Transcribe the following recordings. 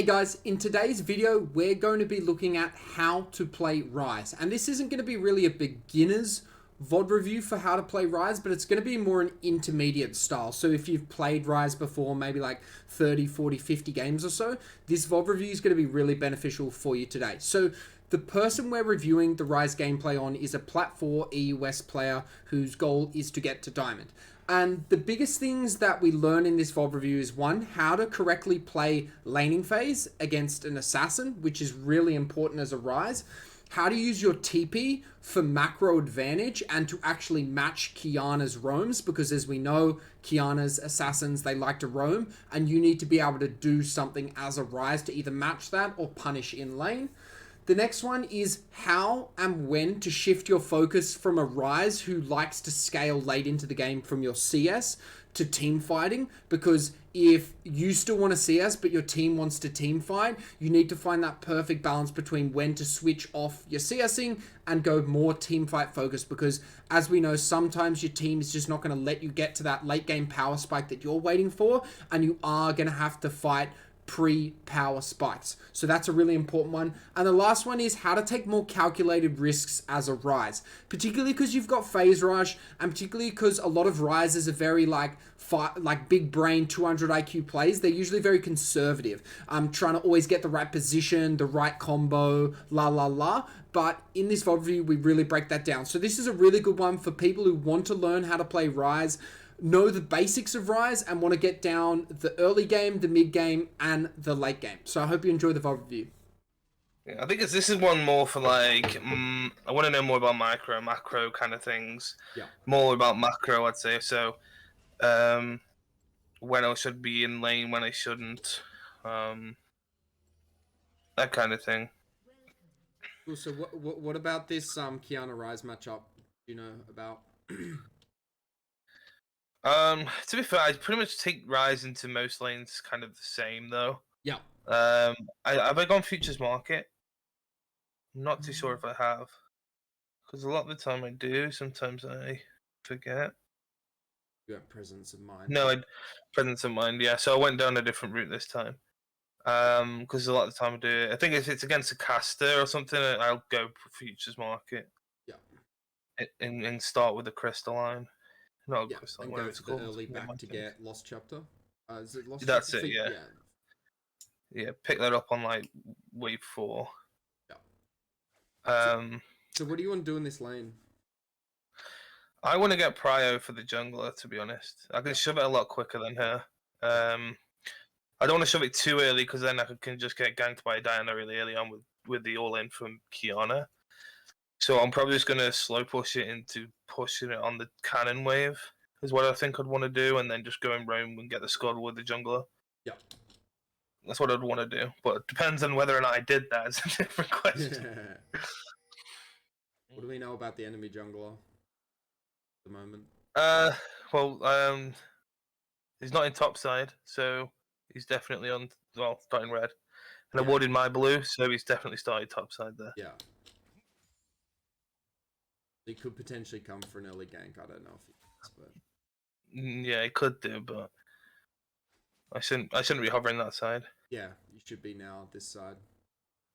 Hey guys, in today's video, we're going to be looking at how to play Ryze. And this isn't going to be really a beginner's VOD review for how to play Ryze, but it's going to be more an intermediate style. So if you've played Ryze before, maybe like 30, 40, 50 games or so, this VOD review is going to be really beneficial for you today. So the person we're reviewing the Ryze gameplay on is a Plat 4 EUS player whose goal is to get to Diamond. And the biggest things that we learn in this VOD review is one, how to correctly play laning phase against an assassin, which is really important as a Ryze. How to use your TP for macro advantage and to actually match Qiyana's roams, because as we know, Qiyana's assassins, they like to roam, and you need to be able to do something as a Ryze to either match that or punish in lane. The next one is how and when to shift your focus from a Ryze who likes to scale late into the game from your CS to team fighting, because if you still want to CS but your team wants to team fight, you need to find that perfect balance between when to switch off your CSing and go more team fight focused, because as we know, sometimes your team is just not going to let you get to that late game power spike that you're waiting for, and you are going to have to fight pre-power spikes. So that's a really important one. And the last one is how to take more calculated risks as a Ryze, particularly because you've got phase rush, and particularly because a lot of Ryzes are very like big brain 200 IQ plays. They're usually very conservative, trying to always get the right position, the right combo, la la la. But in this VOD review, we really break that down. So this is a really good one for people who want to learn how to play Ryze, know the basics of Ryze, and want to get down the early game, the mid game, and the late game. So I hope you enjoy the VOD review. Yeah, I think this is one more for like, I want to know more about macro kind of things. Yeah. More about macro, I'd say. So, when I should be in lane, when I shouldn't, that kind of thing. Cool. So what about this Qiyana Ryze matchup? Do you know about? To be fair, I pretty much take Ryze into most lanes kind of the same though. Yeah. Have I gone Futures Market? I'm not too sure if I have, because a lot of the time I do. Sometimes I forget. You have presence of mind. No, presence of mind. Yeah, so I went down a different route this time. Because a lot of the time I do it. I think if it's against a caster or something, I'll go for Futures Market. Yeah. And start with the crystalline. Not Yeah. crystalline. And Whatever go it's for the called. early back to get Lost Chapter. Is it Lost That's Chapter? it. Yeah. Yeah. Yeah. Pick that up on like wave 4. Yeah. So what do you want to do in this lane? I want to get Prio for the jungler, to be honest. I can shove it a lot quicker than her. I don't want to shove it too early, because then I can just get ganked by Diana really early on with the all-in from Qiyana. So I'm probably just going to slow push it into pushing it on the cannon wave, is what I think I'd want to do, and then just go and roam and get the scuttle with the jungler. Yeah. That's what I'd want to do. But it depends on whether or not I did that. It's a different question. What do we know about the enemy jungler at the moment? Well, he's not in top side, so he's definitely on, well, starting red. And I warded my blue, so he's definitely started top side there. Yeah. He could potentially come for an early gank. I don't know if he does, but yeah, he could do, but I shouldn't be hovering that side. Yeah, you should be now this side.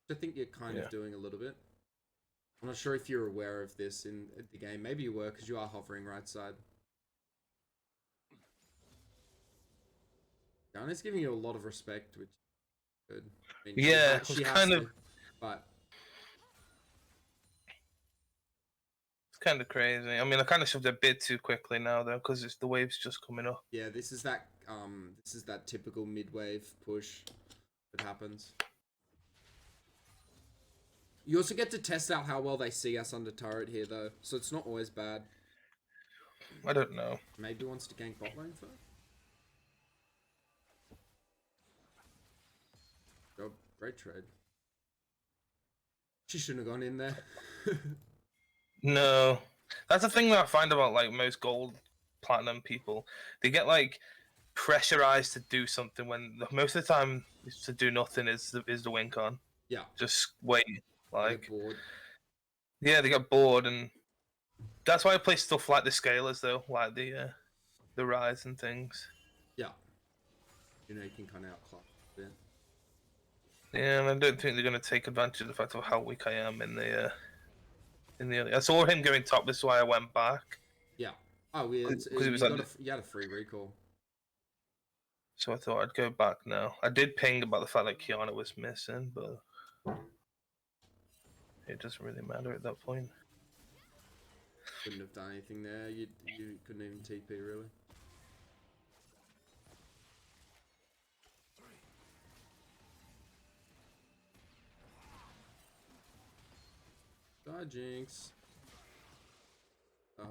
I think you're kind of doing a little bit. I'm not sure if you're aware of this in the game. Maybe you were, because you are hovering right side. Diana's giving you a lot of respect, which is good. I mean, yeah, she it's has kind to, of. but It's kind of crazy. I mean, I kind of shoved a bit too quickly now, though, because it's the wave's just coming up. yeah, this is that typical mid-wave push that happens. You also get to test out how well they see us under turret here, though, so it's not always bad. I don't know. Maybe he wants to gank bot lane first. Oh, great trade. She shouldn't have gone in there. No, that's the thing that I find about like most gold, platinum people. They get like pressurized to do something when most of the time to do nothing is the win con. Yeah. Just wait. Like, get bored. Yeah, they get bored, and that's why I play stuff like the scalers though, like the Ryze and things. Yeah. You know, you can kind of outclock a bit. Yeah, and I don't think they're going to take advantage of the fact of how weak I am in the early. I saw him going top. This is why I went back. Yeah. Oh, yeah. Because it was You had a free recall. So I thought I'd go back now. I did ping about the fact that Kiana was missing, but it doesn't really matter at that point. Couldn't have done anything there. You couldn't even TP really. Die, Jinx. Oh.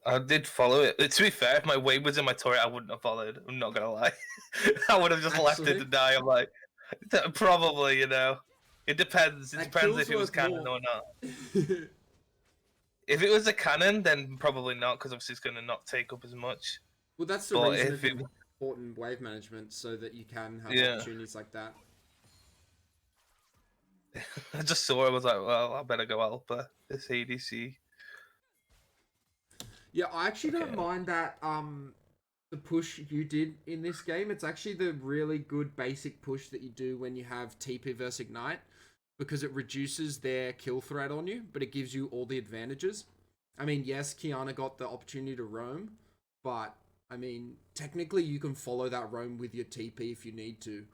I did follow it. To be fair, if my wave was in my turret, I wouldn't have followed. I'm not gonna lie. I would have just left it to die. I'm like, probably, you know. It depends. It depends if it was cannon or not. If it was a cannon, then probably not, because obviously it's going to not take up as much. Well, that's the reason of important wave management, so that you can have opportunities like that. I just saw it, I was like, well, I better go Alpha. This ADC. Yeah, I actually don't mind that the push you did in this game. It's actually the really good basic push that you do when you have TP versus Ignite, because it reduces their kill threat on you, but it gives you all the advantages. I mean, yes, Kiana got the opportunity to roam, but I mean, technically you can follow that roam with your TP if you need to.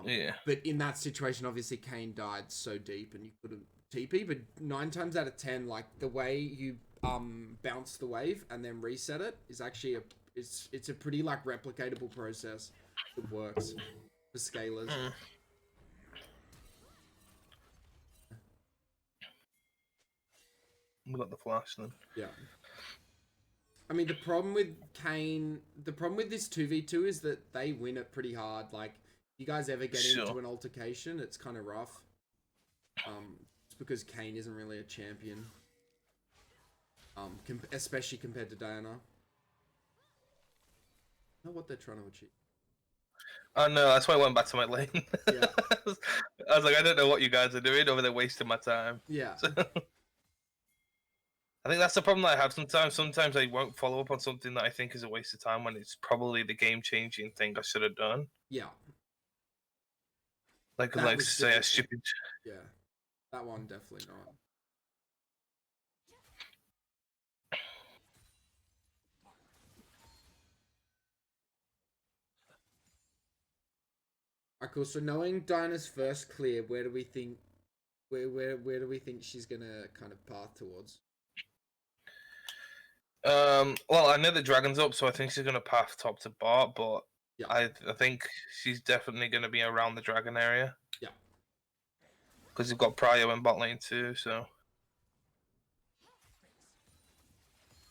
Yeah. But in that situation, obviously Kane died so deep and you couldn't TP. But 9 times out of 10, like the way you bounce the wave and then reset it is actually it's a pretty like replicatable process that works for scalers. We got the flash then. Yeah. I mean, the problem with this 2v2 is that they win it pretty hard. Like, you guys ever get into an altercation, it's kind of rough. It's because Kane isn't really a champion. Especially compared to Diana. I know what they're trying to achieve. Oh no, that's why I went back to my lane. Yeah. I was like, I don't know what you guys are doing over there, wasting my time. Yeah. So, I think that's the problem that I have sometimes. Sometimes I won't follow up on something that I think is a waste of time when it's probably the game-changing thing I should have done. Yeah. Like say a stupid. Yeah, that one definitely not. Alright, cool. So knowing Dinah's first clear, where do we think do we think she's gonna kind of path towards? Well, I know the dragon's up, so I think she's gonna path top to bot, but yeah. I think she's definitely gonna be around the dragon area. Yeah. Because you've got Pryo in bot lane too, so.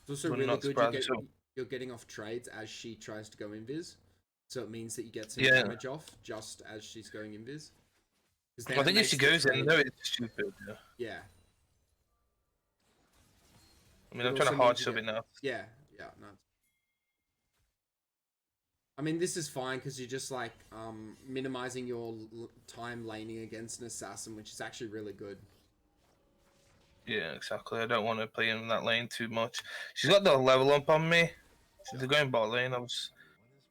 It's also really good you're getting off trades as she tries to go invis. So it means that you get some damage off just as she's going invis. I think if she goes in, no, it's stupid. Yeah. I mean, I'm trying to hard shove it now. Yeah, no. I mean, this is fine because you're just like minimizing your time laning against an assassin, which is actually really good. Yeah, exactly. I don't want to play in that lane too much. She's got the level up on me. She's going bot lane. I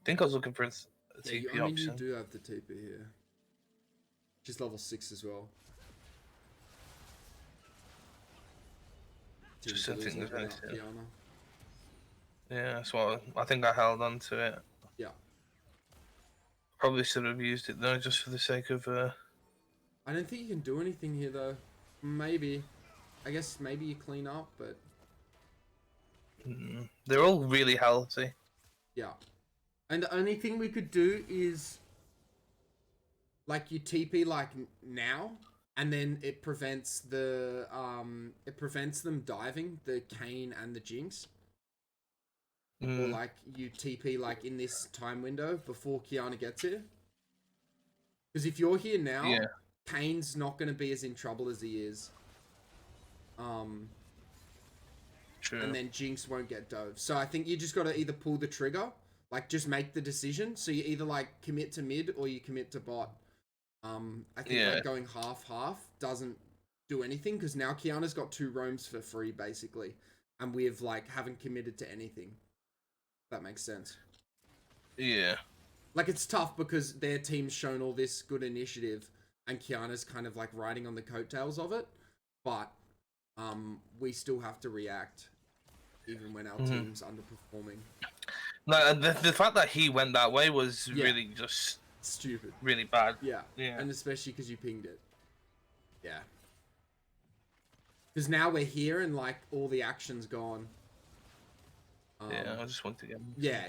think I was looking for a TP option. I mean, you do have the TP here. She's level 6 as well. Just something there's anything. Yeah, that's what I think I held on to it. Yeah. Probably should have used it though, just for the sake of. I don't think you can do anything here though. Maybe. I guess maybe you clean up, but. They're all really healthy. Yeah. And the only thing we could do is. Like you TP like now. And then it prevents the it prevents them diving, the Kane and the Jinx. Or like you TP like in this time window before Kiana gets here. Because if you're here now, Kane's not going to be as in trouble as he is. True. And then Jinx won't get dove. So I think you just got to either pull the trigger, like just make the decision. So you either like commit to mid or you commit to bot. I think like going half doesn't do anything because now Kiana's got 2 roams for free basically, and we've like haven't committed to anything. If that makes sense. Yeah. Like, it's tough because their team's shown all this good initiative and Kiana's kind of like riding on the coattails of it. But we still have to react even when our team's underperforming. No, the fact that he went that way was really just stupid. Really bad. Yeah. Yeah. And especially because you pinged it. Yeah. Because now we're here and like all the action's gone. Yeah, I just want to get. Yeah.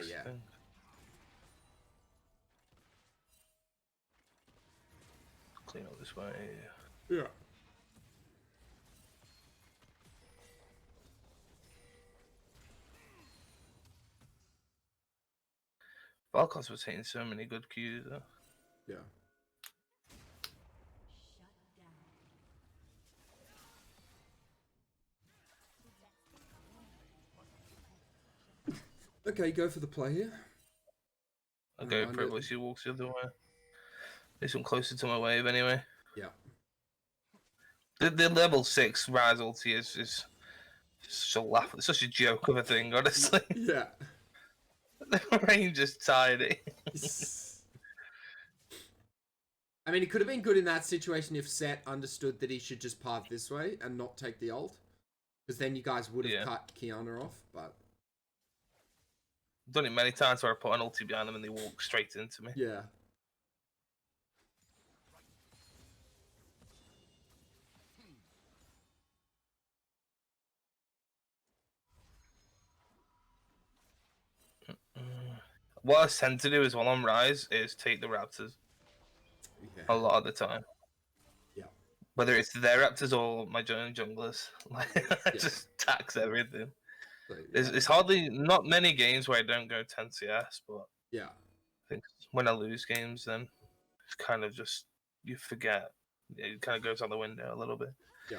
Clean up this way. Yeah. Valkos was hitting so many good Qs though. Yeah. Okay, go for the play here. I'll go privilege, he walks the other way. This one closer to my wave anyway. Yeah. The level 6 Ryze ulti is such a laugh. It's such a joke of a thing, honestly. Yeah. The range is tiny. I mean, it could have been good in that situation if Set understood that he should just path this way and not take the ult. Because then you guys would have cut Kiana off, but... I've done it many times where I put an ulti behind them and they walk straight into me. Yeah. What I tend to do as well on Ryze is take the Raptors. Yeah. A lot of the time. Yeah. Whether it's their Raptors or my junglers. Like, just tax everything. So, it's hardly, not many games where I don't go 10 CS, but yeah, I think when I lose games, then it's kind of just, you forget. It kind of goes out the window a little bit. Yeah.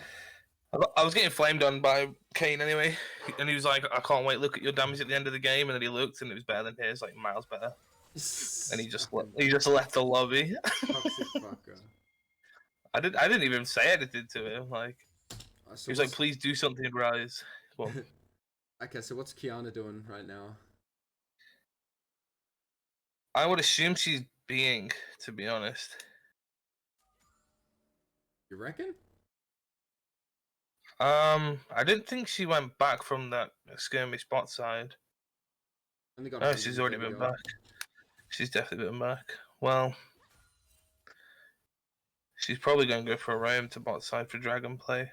I was getting flamed on by Kane anyway, and he was like, I can't wait, look at your damage at the end of the game, and then he looked, and it was better than his, like miles better. And he just left the lobby. Toxic fucker. I didn't even say anything to him, like, he was like, please do something, Ryze. Okay, so what's Kiana doing right now? I would assume she's being, to be honest. You reckon? I didn't think she went back from that skirmish bot side. No, she's already been back. She's definitely been back. Well, she's probably going to go for a roam to bot side for dragon play.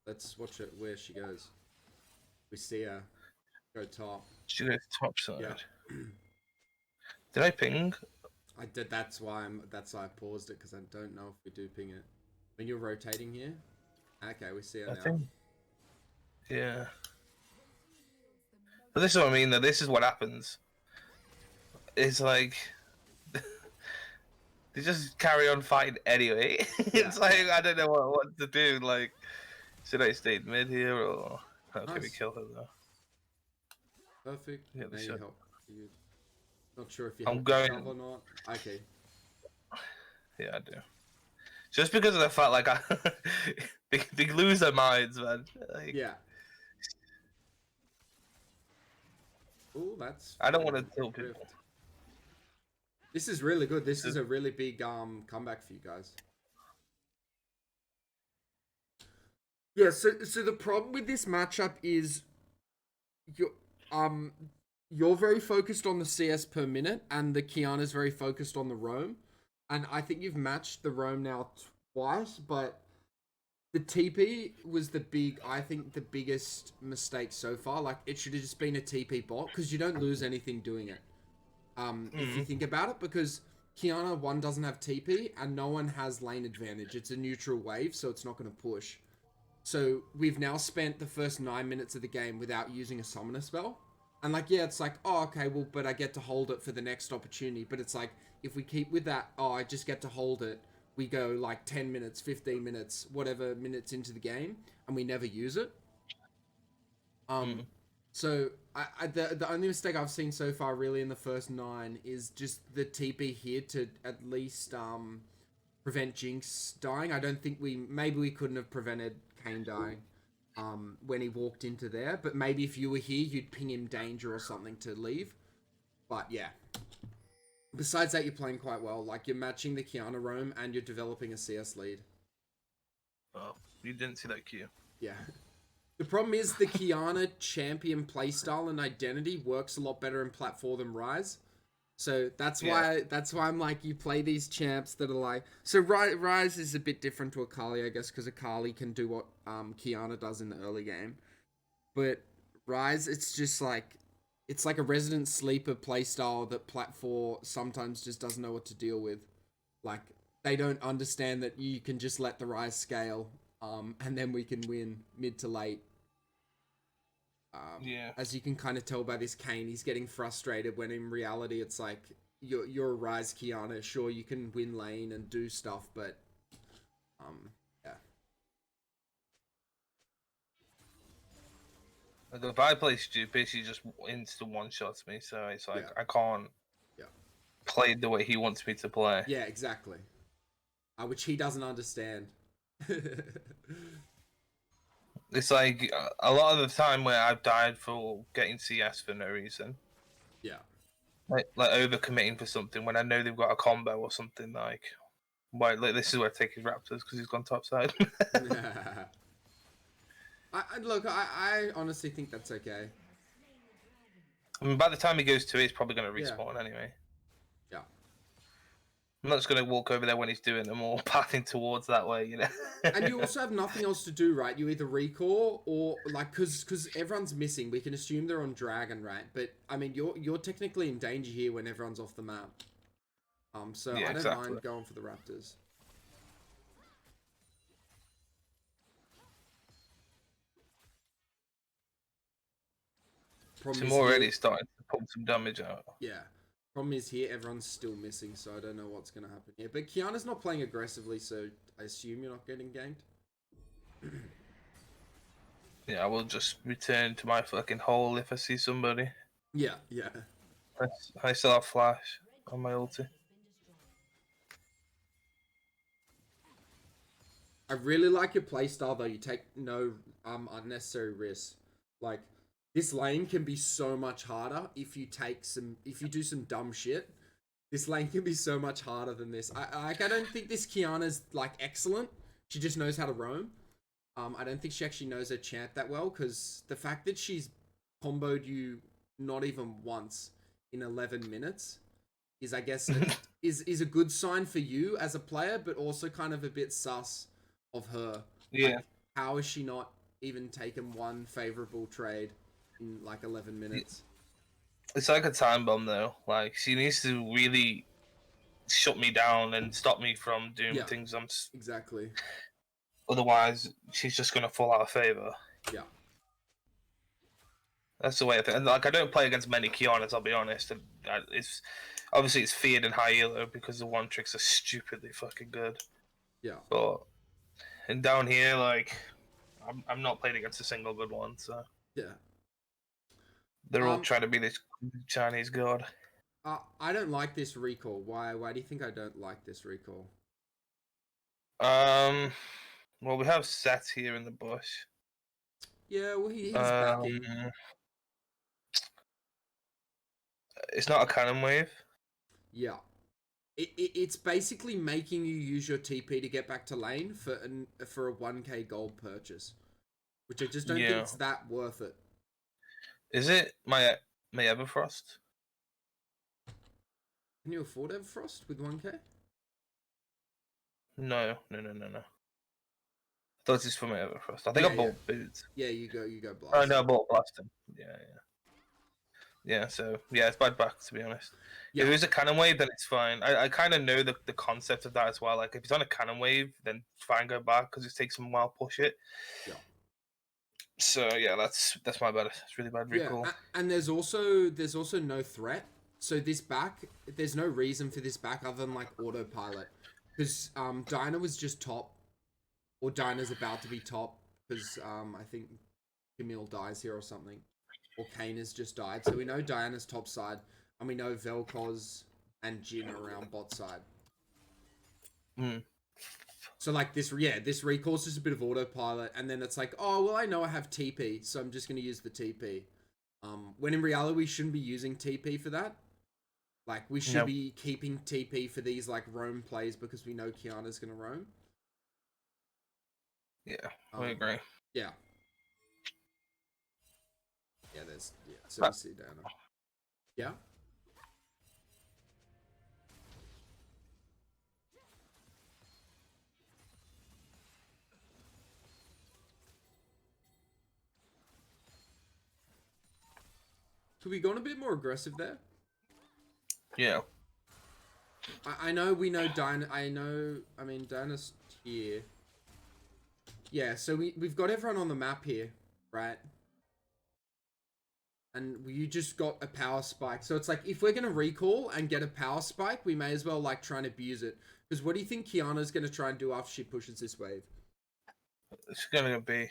Let's watch it where she goes. We see her go top. She goes top side. Yeah. Did I ping? I did. That's why I paused it because I don't know if we do ping it. When you're rotating here. Okay, we see her now. Yeah. But this is what I mean, though. This is what happens. It's like... they just carry on fighting anyway. It's like, I don't know what to do. Like, should I stay mid here or... Okay, we kill her, though. Perfect. Yeah, now you help. Not sure if you I'm going or not. Okay. Yeah, I do. Just because of the fact, like, they lose their minds, man. Like, yeah. Oh, that's. I don't want to kill people. This is really good. This is a really big comeback for you guys. Yeah. So the problem with this matchup is you're very focused on the CS per minute, and the Kiana's very focused on the roam. And I think you've matched the roam now twice, but the TP was the biggest mistake so far. Like, it should have just been a TP bot, because you don't lose anything doing it. If you think about it, because Kiana, one, doesn't have TP, and no one has lane advantage. It's a neutral wave, so it's not going to push. So we've now spent the first 9 minutes of the game without using a summoner spell. And like, yeah, it's like, oh, okay, well, but I get to hold it for the next opportunity. But it's like, if we keep with that, oh, I just get to hold it, we go like 10 minutes, 15 minutes, whatever minutes into the game, and we never use it. So the only mistake I've seen so far really in the first 9 is just the TP here to at least prevent Jinx dying. I don't think maybe we couldn't have prevented Kane dying when he walked into there, but maybe if you were here, you'd ping him danger or something to leave. But yeah, Besides that, you're playing quite well. Like, you're matching the Kiana roam and you're developing a CS lead. Oh, you didn't see that queue. Yeah. The problem is the Kiana champion playstyle and identity works a lot better in Plat 4 than Ryze. So that's why I'm like, you play these champs that are like, so Ryze is a bit different to Akali, I guess, because Akali can do what Kiana does in the early game. But Ryze, it's like a resident sleeper playstyle that Plat 4 sometimes just doesn't know what to deal with. Like, they don't understand that you can just let the Ryze scale, and then we can win mid to late. As you can kind of tell by this Kane, he's getting frustrated when in reality it's like, you're a Ryze Kiana, sure you can win lane and do stuff, but yeah. Like if I play stupid, she just instant one-shots me, so it's like I can't play the way he wants me to play. Yeah, exactly. Which he doesn't understand. It's like a lot of the time where I've died for getting CS for no reason. Yeah. Like overcommitting for something when I know they've got a combo or something like. Why? Like this is where I take his Raptors because he's gone topside. I honestly think that's okay. I mean, by the time he goes to it, he's probably going to respawn anyway. Yeah. I'm not just going to walk over there when he's doing them or pathing towards that way, you know. And you also have nothing else to do, right? You either recall or like, because everyone's missing. We can assume they're on Dragon, right? But I mean, you're technically in danger here when everyone's off the map. So I don't mind going for the Raptors. I'm already starting to pump some damage out. Yeah. Problem is here, everyone's still missing, so I don't know what's going to happen here. But Kiana's not playing aggressively, so I assume you're not getting ganked. Yeah, I will just return to my fucking hole if I see somebody. Yeah, yeah. I still have flash on my ulti. I really like your playstyle though. You take no unnecessary risks. Like, this lane can be so much harder if you do some dumb shit. This lane can be so much harder than this. I don't think this Kiana's like excellent. She just knows how to roam. I don't think she actually knows her champ that well, because the fact that she's comboed you not even once in 11 minutes is, I guess, is a good sign for you as a player, but also kind of a bit sus of her. Yeah. Like, how is she not even taken one favorable trade in like 11 minutes? It's like a time bomb though. Like, she needs to really shut me down and stop me from doing things I'm... Exactly. Otherwise, she's just gonna fall out of favor. Yeah. That's the way I think. And like, I don't play against many Kianas, I'll be honest. It's obviously it's feared in high elo because the one tricks are stupidly fucking good. Yeah. But and down here, like, I'm not playing against a single good one, so yeah. They're all trying to be this Chinese god. I don't like this recall. Why do you think I don't like this recall? Well, we have Seth here in the bush. Yeah, well, he's backing. It's not a cannon wave. Yeah. It's basically making you use your TP to get back to lane for a 1k gold purchase, which I just don't think it's that worth it. Is it my Everfrost? Can you afford Everfrost with 1k? No. I thought this was for my Everfrost. I think I bought boots. Yeah, you go blast. Oh no, I bought blasting. Yeah, so yeah, it's bad back to be honest. Yeah. If it was a cannon wave, then it's fine. I kind of know the concept of that as well. Like if it's on a cannon wave, then fine, go back because it takes some while push it. Yeah. So yeah, that's my bad. It's really bad recall. Yeah, and there's also no threat. So this back, there's no reason for this back other than like autopilot, because Dinah was just top, or Dinah's about to be top because I think Camille dies here or something. Or Kane has just died. So we know Diana's top side. And we know Vel'Koz and Jhin are around bot side. So like this recall's just a bit of autopilot. And then it's like, oh, well, I know I have TP. So I'm just going to use the TP. When in reality, we shouldn't be using TP for that. Like, we should Yep. be keeping TP for these, like, roam plays because we know Kiana's going to roam. Yeah, I agree. Yeah. Yeah, there's... Yeah, so we see Diana. Yeah? Could we gone a bit more aggressive there? Yeah. I know we know Diana... I mean, Diana's here. Yeah, so we've got everyone on the map here, right? And you just got a power spike. So it's like, if we're going to recall and get a power spike, we may as well, like, try and abuse it. Because what do you think Kiana's going to try and do after she pushes this wave? It's going to be...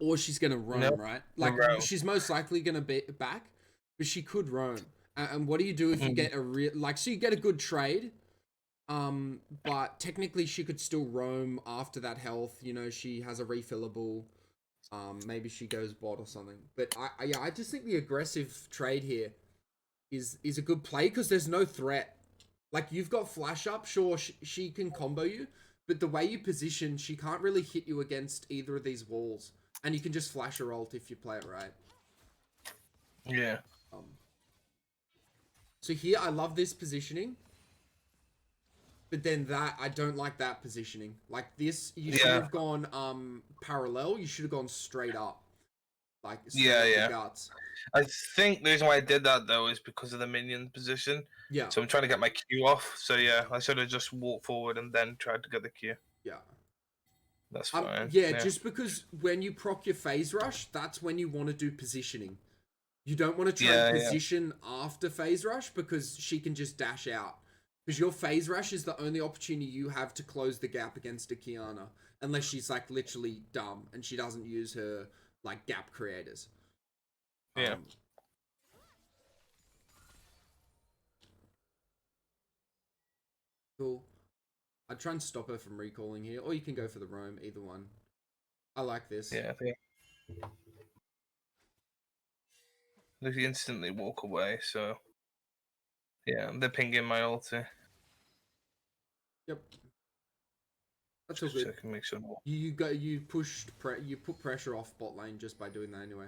Or she's going to roam, right? Like, roam. she's most likely going to be back, but she could roam. And what do you do if you get a real... Like, so you get a good trade, but technically she could still roam after that health. You know, she has a refillable... maybe she goes bot or something. But I just think the aggressive trade here is a good play because there's no threat. Like, you've got flash up, sure, she can combo you, but the way you position, she can't really hit you against either of these walls. And you can just flash her ult if you play it right. Yeah. So here, I love this positioning. But then that, I don't like that positioning. Like this, you should have gone parallel. You should have gone straight up. Like, straight up the guts. I think the reason why I did that, though, is because of the minion position. Yeah. So I'm trying to get my Q off. So, yeah, I should have just walked forward and then tried to get the Q. Yeah. That's fine. Yeah, just because when you proc your phase rush, that's when you want to do positioning. You don't want to try and position after phase rush because she can just dash out. Because your phase rush is the only opportunity you have to close the gap against a Kiana. Unless she's, like, literally dumb and she doesn't use her, like, gap creators. Yeah. Cool. I'd try and stop her from recalling here. Or you can go for the roam, either one. I like this. Yeah, I think. If you instantly walk away, so... Yeah, they're pinging my ulti. Yep. That's all good. So I can make sure more. You put pressure off bot lane just by doing that anyway.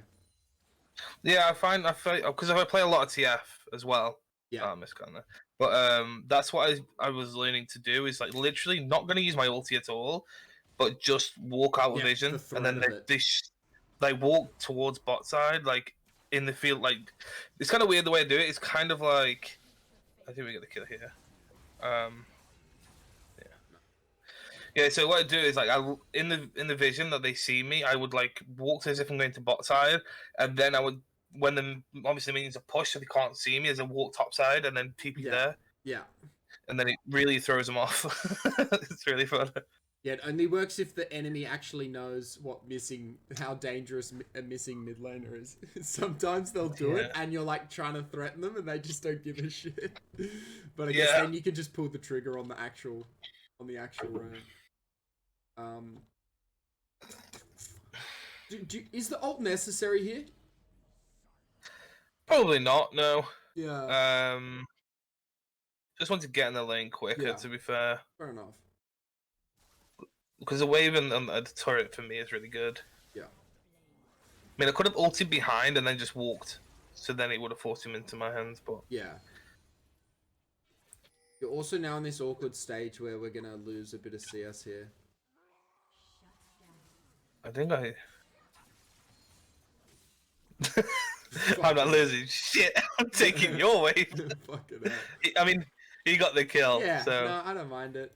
Yeah, I find because if I play a lot of TF as well. Yeah. I missed kind of. But that's what I was learning to do is like literally not going to use my ulti at all, but just walk out of vision and then they walk towards bot side like in the field. Like it's kind of weird the way I do it. It's kind of like I think we get the kill here. Yeah, so what I do is like in the vision that they see me, I would like walk as if I'm going to bot side, and then I would when the obviously minions are pushed so they can't see me as I walk top side and then TP there. Yeah. And then it really throws them off. It's really fun. Yeah, it only works if the enemy actually knows how dangerous a missing mid laner is. Sometimes they'll do it and you're like trying to threaten them and they just don't give a shit. But I guess then you can just pull the trigger on the actual round. Is the ult necessary here? Probably not, no. Yeah. Just want to get in the lane quicker, to be fair. Fair enough. Because the wave and the turret for me is really good. Yeah. I mean, I could have ulted behind and then just walked. So then it would have forced him into my hands, but... Yeah. You're also now in this awkward stage where we're going to lose a bit of CS here. I think I'm not losing shit. I'm taking your wave. Fucking hell. I mean, he got the kill. Yeah, so no, I don't mind it.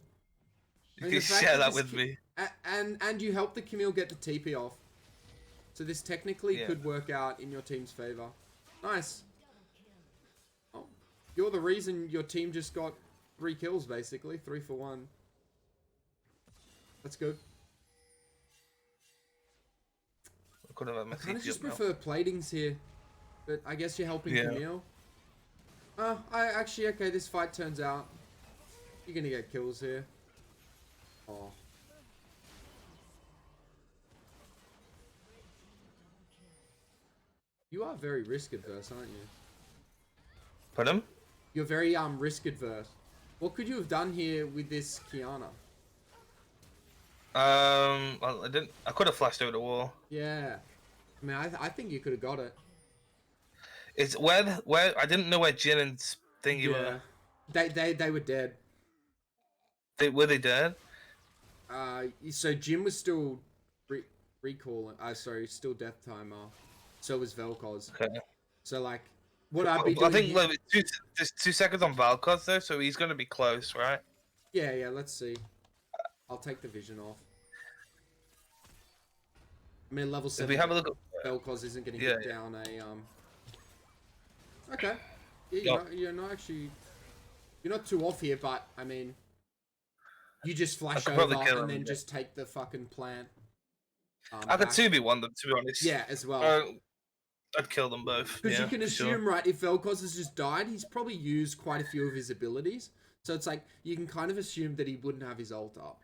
You can share that with me. And you helped the Camille get the TP off. So this technically could work out in your team's favor. Nice. Oh, you're the reason your team just got 3 kills, basically. 3 for 1. That's good. I kind of just prefer platings here. But I guess you're helping Camille. Okay, this fight turns out you're gonna get kills here. Oh. You are very risk adverse, aren't you? Pardon? You're very risk adverse. What could you have done here with this Kiana? Well, I could have flashed over the wall. Yeah. I mean, I think you could have got it. It's where I didn't know where Jin and Thingy were. They were dead. Were they dead? So Jim was still recalling. Sorry, still death timer. So was Vel'Koz. Okay. So like, what I'd be doing. I think like, there's 2 seconds on Vel'Koz though, so he's gonna be close, right? Yeah. Let's see. I'll take the vision off. I mean, level 7. If we have a look at Vel'Koz isn't going to get down a Okay. Yeah, you're not actually. You're not too off here, but I mean, you just flash over and then just take the fucking plant. I could 2v1 them, to be honest. Yeah, as well. I'd kill them both. Because you can assume, right, if Vel'Koz has just died, he's probably used quite a few of his abilities. So it's like, you can kind of assume that he wouldn't have his ult up.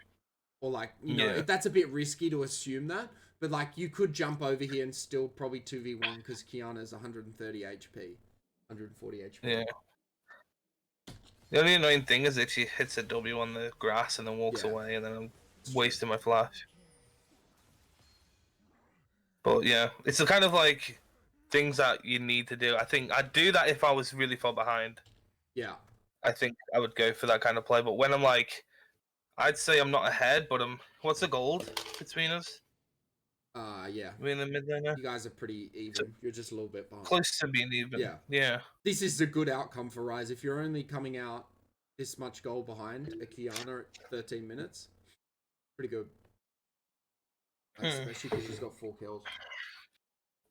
Or like, you know, that's a bit risky to assume that. But like, you could jump over here and still probably 2v1 because Kiana's 130 HP. 140 HP. Yeah. The only annoying thing is if she hits a W on the grass and then walks away and then I'm wasting my flash. But yeah, it's the kind of like things that you need to do. I think I'd do that if I was really far behind. Yeah. I think I would go for that kind of play. But when I'm like, I'd say I'm not ahead, but I'm. What's the gold between us? Yeah. We're in the mid lane now. You guys are pretty even. So, you're just a little bit behind. Close to being even. Yeah. Yeah. This is a good outcome for Ryze. If you're only coming out this much goal behind a Kiana at 13 minutes, pretty good. Especially because she's got 4 kills.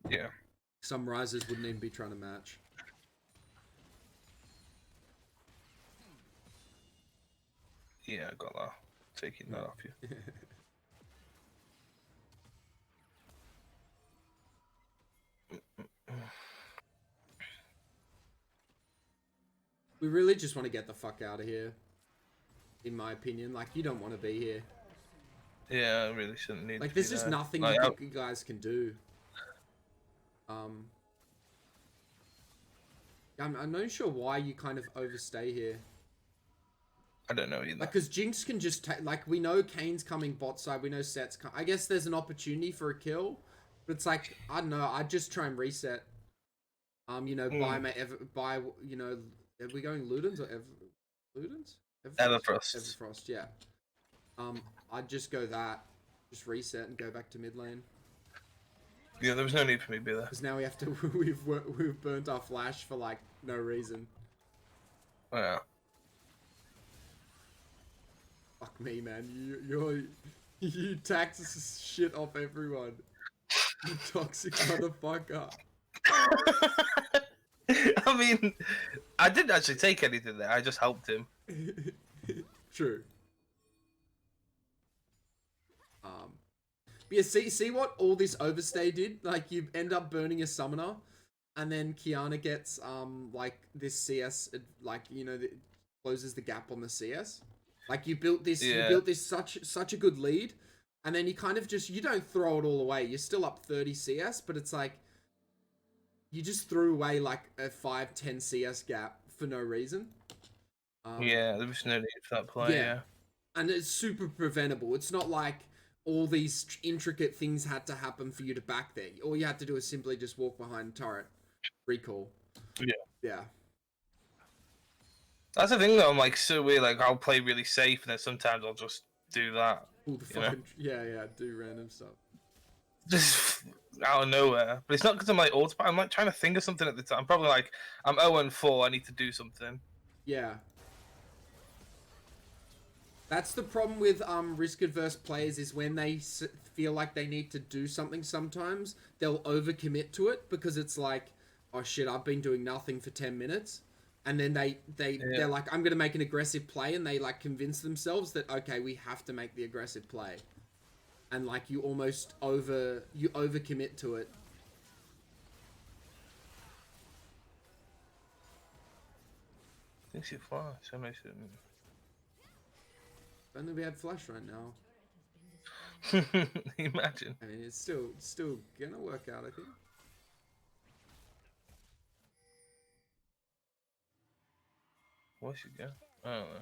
Yeah. Some Ryzers wouldn't even be trying to match. Yeah, I got that. Taking that off you. We really just want to get the fuck out of here. In my opinion. Like, you don't want to be here. Yeah, I really shouldn't need like, there's just nothing you guys can do. I'm not sure why you kind of overstay here. I don't know either. Like, because Jinx can just take... Like, we know Kane's coming bot side. We know Set's I guess there's an opportunity for a kill. But it's like, I don't know. I'd just try and reset. You know, buy, you know... Are we going Ludens or Ludens? Everfrost. Everfrost, yeah. I'd just go that. Just reset and go back to mid lane. Yeah, there was no need for me to be there. Because now we have to... We've burnt our flash for, like, no reason. Yeah. Fuck me, man. You tax shit off everyone. You toxic motherfucker. I mean, I didn't actually take anything there. I just helped him. True. But yeah, see what all this overstay did? Like, you end up burning a summoner, and then Kiana gets, like, this CS, like, you know, closes the gap on the CS. Like, you built this, such a good lead, and then you kind of just, you don't throw it all away. You're still up 30 CS, but it's like, you just threw away, like, a 5-10 CS gap for no reason. Yeah, there was no need for that play, yeah. And it's super preventable. It's not like all these intricate things had to happen for you to back there. All you had to do is simply just walk behind turret, recall. Yeah. Yeah. That's the thing though, I'm like so weird, like I'll play really safe and then sometimes I'll just do that. All the fucking, do random stuff. Just out of nowhere. But it's not because I'm like ultimate, I'm like trying to think of something at the time. I'm probably like, I'm 0-4, I need to do something. Yeah. That's the problem with risk-adverse players is when they feel like they need to do something sometimes, they'll overcommit to it because it's like, oh shit, I've been doing nothing for 10 minutes. And then they're like, I'm going to make an aggressive play, and they like convince themselves that, okay, we have to make the aggressive play. And like you almost overcommit to it. Thinks you flash, that makes it... If only we had flash right now. Imagine. I mean, it's still gonna work out, I think. Where should go? I don't know.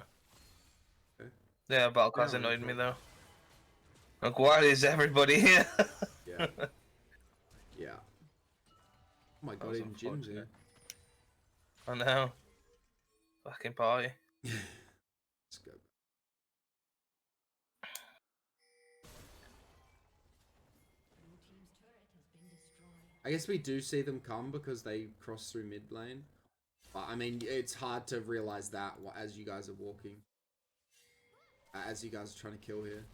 Okay. Yeah, Valkyrie's Yeah, annoyed no me though. Like, why is everybody here? Yeah. Yeah. Oh my That god, was even Jin's here. I know. Fucking party. Let's go. I guess we do see them come because they cross through mid lane. But I mean, it's hard to realize that as you guys are walking. As you guys are trying to kill here.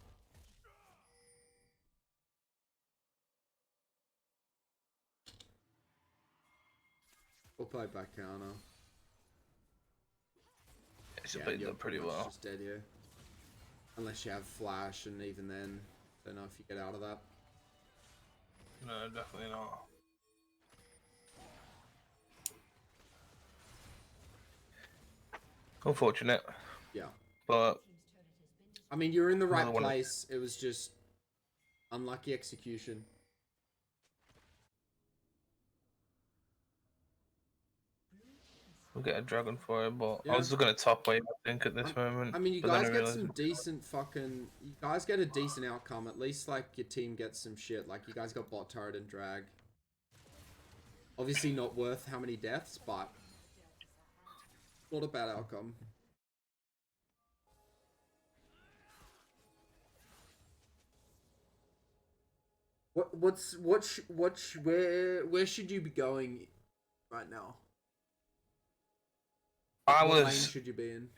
We'll play back counter. It's played that pretty well. Just dead here. Unless you have flash, and even then, don't know if you get out of that. No, definitely not. Unfortunate. Yeah. But I mean, you're in the right place. It was just unlucky execution. we'll get a dragon for it, but Yeah. I was looking at top wave, I think, at this moment. I mean, you guys get some decent fucking... You guys get a decent outcome. At least, like, your team gets some shit. Like, you guys got bot turret and drag. Obviously not worth how many deaths, but... Not a bad outcome. Where should you be going right now? What lane should you be in?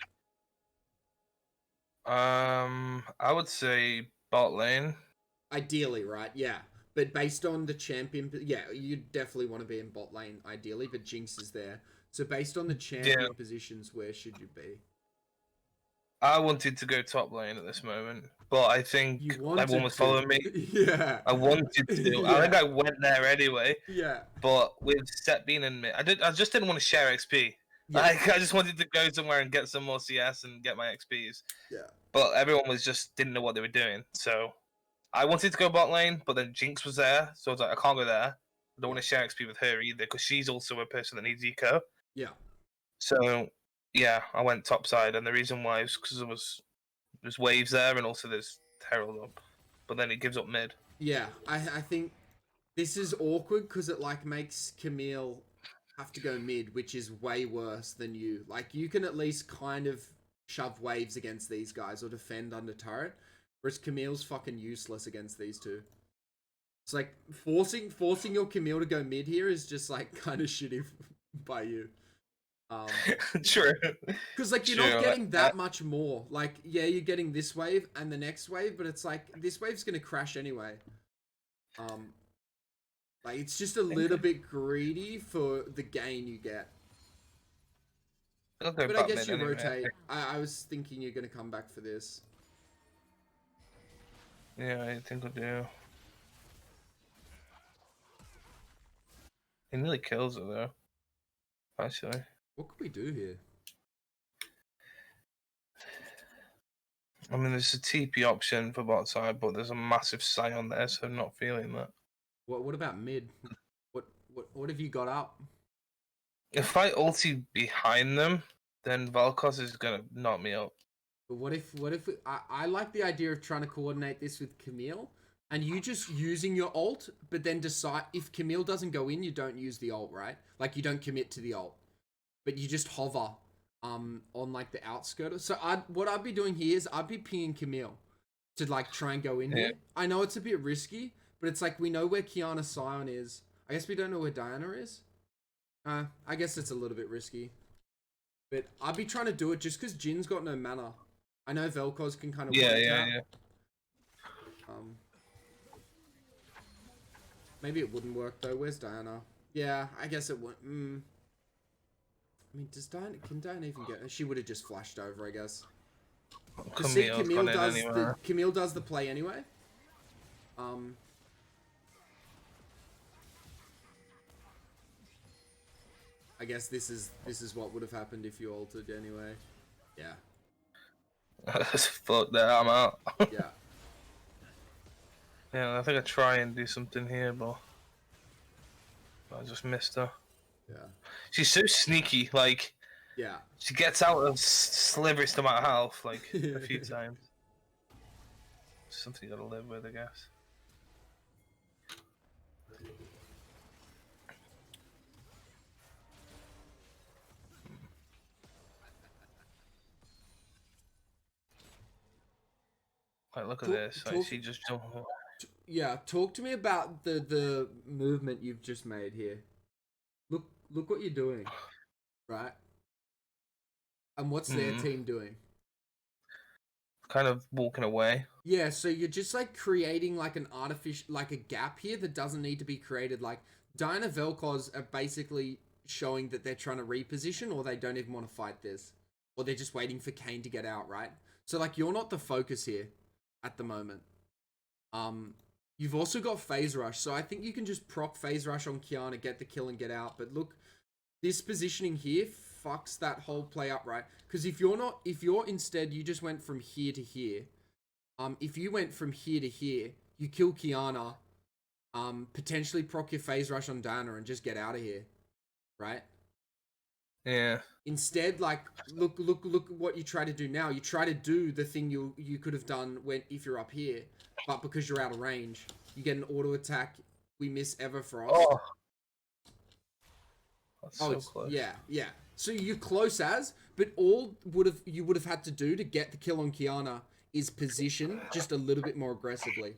I would say bot lane. Ideally, right? Yeah. But based on the champion, yeah, you definitely want to be in bot lane, ideally, but Jinx is there. So based on the champion positions, where should you be? I wanted to go top lane at this moment, but I think everyone was following me. Yeah. I wanted to. Yeah. I think I went there anyway. Yeah. But with Set being in mid, I just didn't want to share XP. Yeah. Like, I just wanted to go somewhere and get some more CS and get my XPs. Yeah. But everyone didn't know what they were doing. So I wanted to go bot lane, but then Jinx was there, so I was like, I can't go there. I don't want to share XP with her either, because she's also a person that needs eco. Yeah. So yeah, I went top side, and the reason why is because there's waves there, and also there's Herald up, but then it gives up mid. Yeah, I think this is awkward because it like makes Camille have to go mid, which is way worse than you. Like, you can at least kind of shove waves against these guys or defend under turret, whereas Camille's fucking useless against these two. It's like forcing your Camille to go mid here is just like kind of shitty by you. True. Because like you're not getting that much more. Like, yeah, you're getting this wave and the next wave, but it's like this wave's gonna crash anyway. Like, it's just a little bit greedy for the gain you get. But I guess you rotate. I was thinking you're gonna come back for this. Yeah, I think I'll do. He nearly kills it though. Actually. What could we do here? I mean, there's a TP option for bot side, but there's a massive Sion there, so I'm not feeling that. What about mid? What have you got up? If I ulti behind them, then Valkos is gonna knock me up. But what if I like the idea of trying to coordinate this with Camille, and you just using your ult, but then decide if Camille doesn't go in, you don't use the ult, right? Like, you don't commit to the ult, but you just hover on like the outskirt. So what I'd be doing here is I'd be pinging Camille to like try and go in here. I know it's a bit risky, but it's like we know where Kiana Sion is. I guess we don't know where Diana is. I guess it's a little bit risky. But I'd be trying to do it just because Jin's got no mana. I know Vel'Koz can kind of yeah. Maybe it wouldn't work though. Where's Diana? Yeah, I guess it would. I mean, can Diana even get? She would have just flashed over, I guess. Camille does the play anyway. I guess this is what would have happened if you altered anyway. Yeah. Fuck that, I'm out. Yeah. Yeah, I think I try and do something here, but I just missed her. Yeah. She's so sneaky. Like, Yeah. She gets out of sliverest amount of health like a few times. Something you gotta live with, I guess. Like, look at this. Like, she just jumped. Yeah, talk to me about the movement you've just made here. Look what you're doing, right? And what's their team doing? Kind of walking away. Yeah, so you're just like creating like an artificial, like a gap here that doesn't need to be created. Like Diana Vel'Koz are basically showing that they're trying to reposition, or they don't even want to fight this, or they're just waiting for Kane to get out, right? So like you're not the focus here at the moment. You've also got phase rush, so I think you can just proc phase rush on Kiana, get the kill and get out. But look, this positioning here fucks that whole play up, right? Because if you're instead, you just went from here to here. If you went from here to here, you kill Kiana, potentially proc your phase rush on Diana and just get out of here, right? Yeah. Instead, like, look what you try to do now. You try to do the thing you could have done if you're up here, but because you're out of range, you get an auto attack. We miss Everfrost. Oh, that's so close. Yeah. So you're close but you would have had to do to get the kill on Kiana is position just a little bit more aggressively,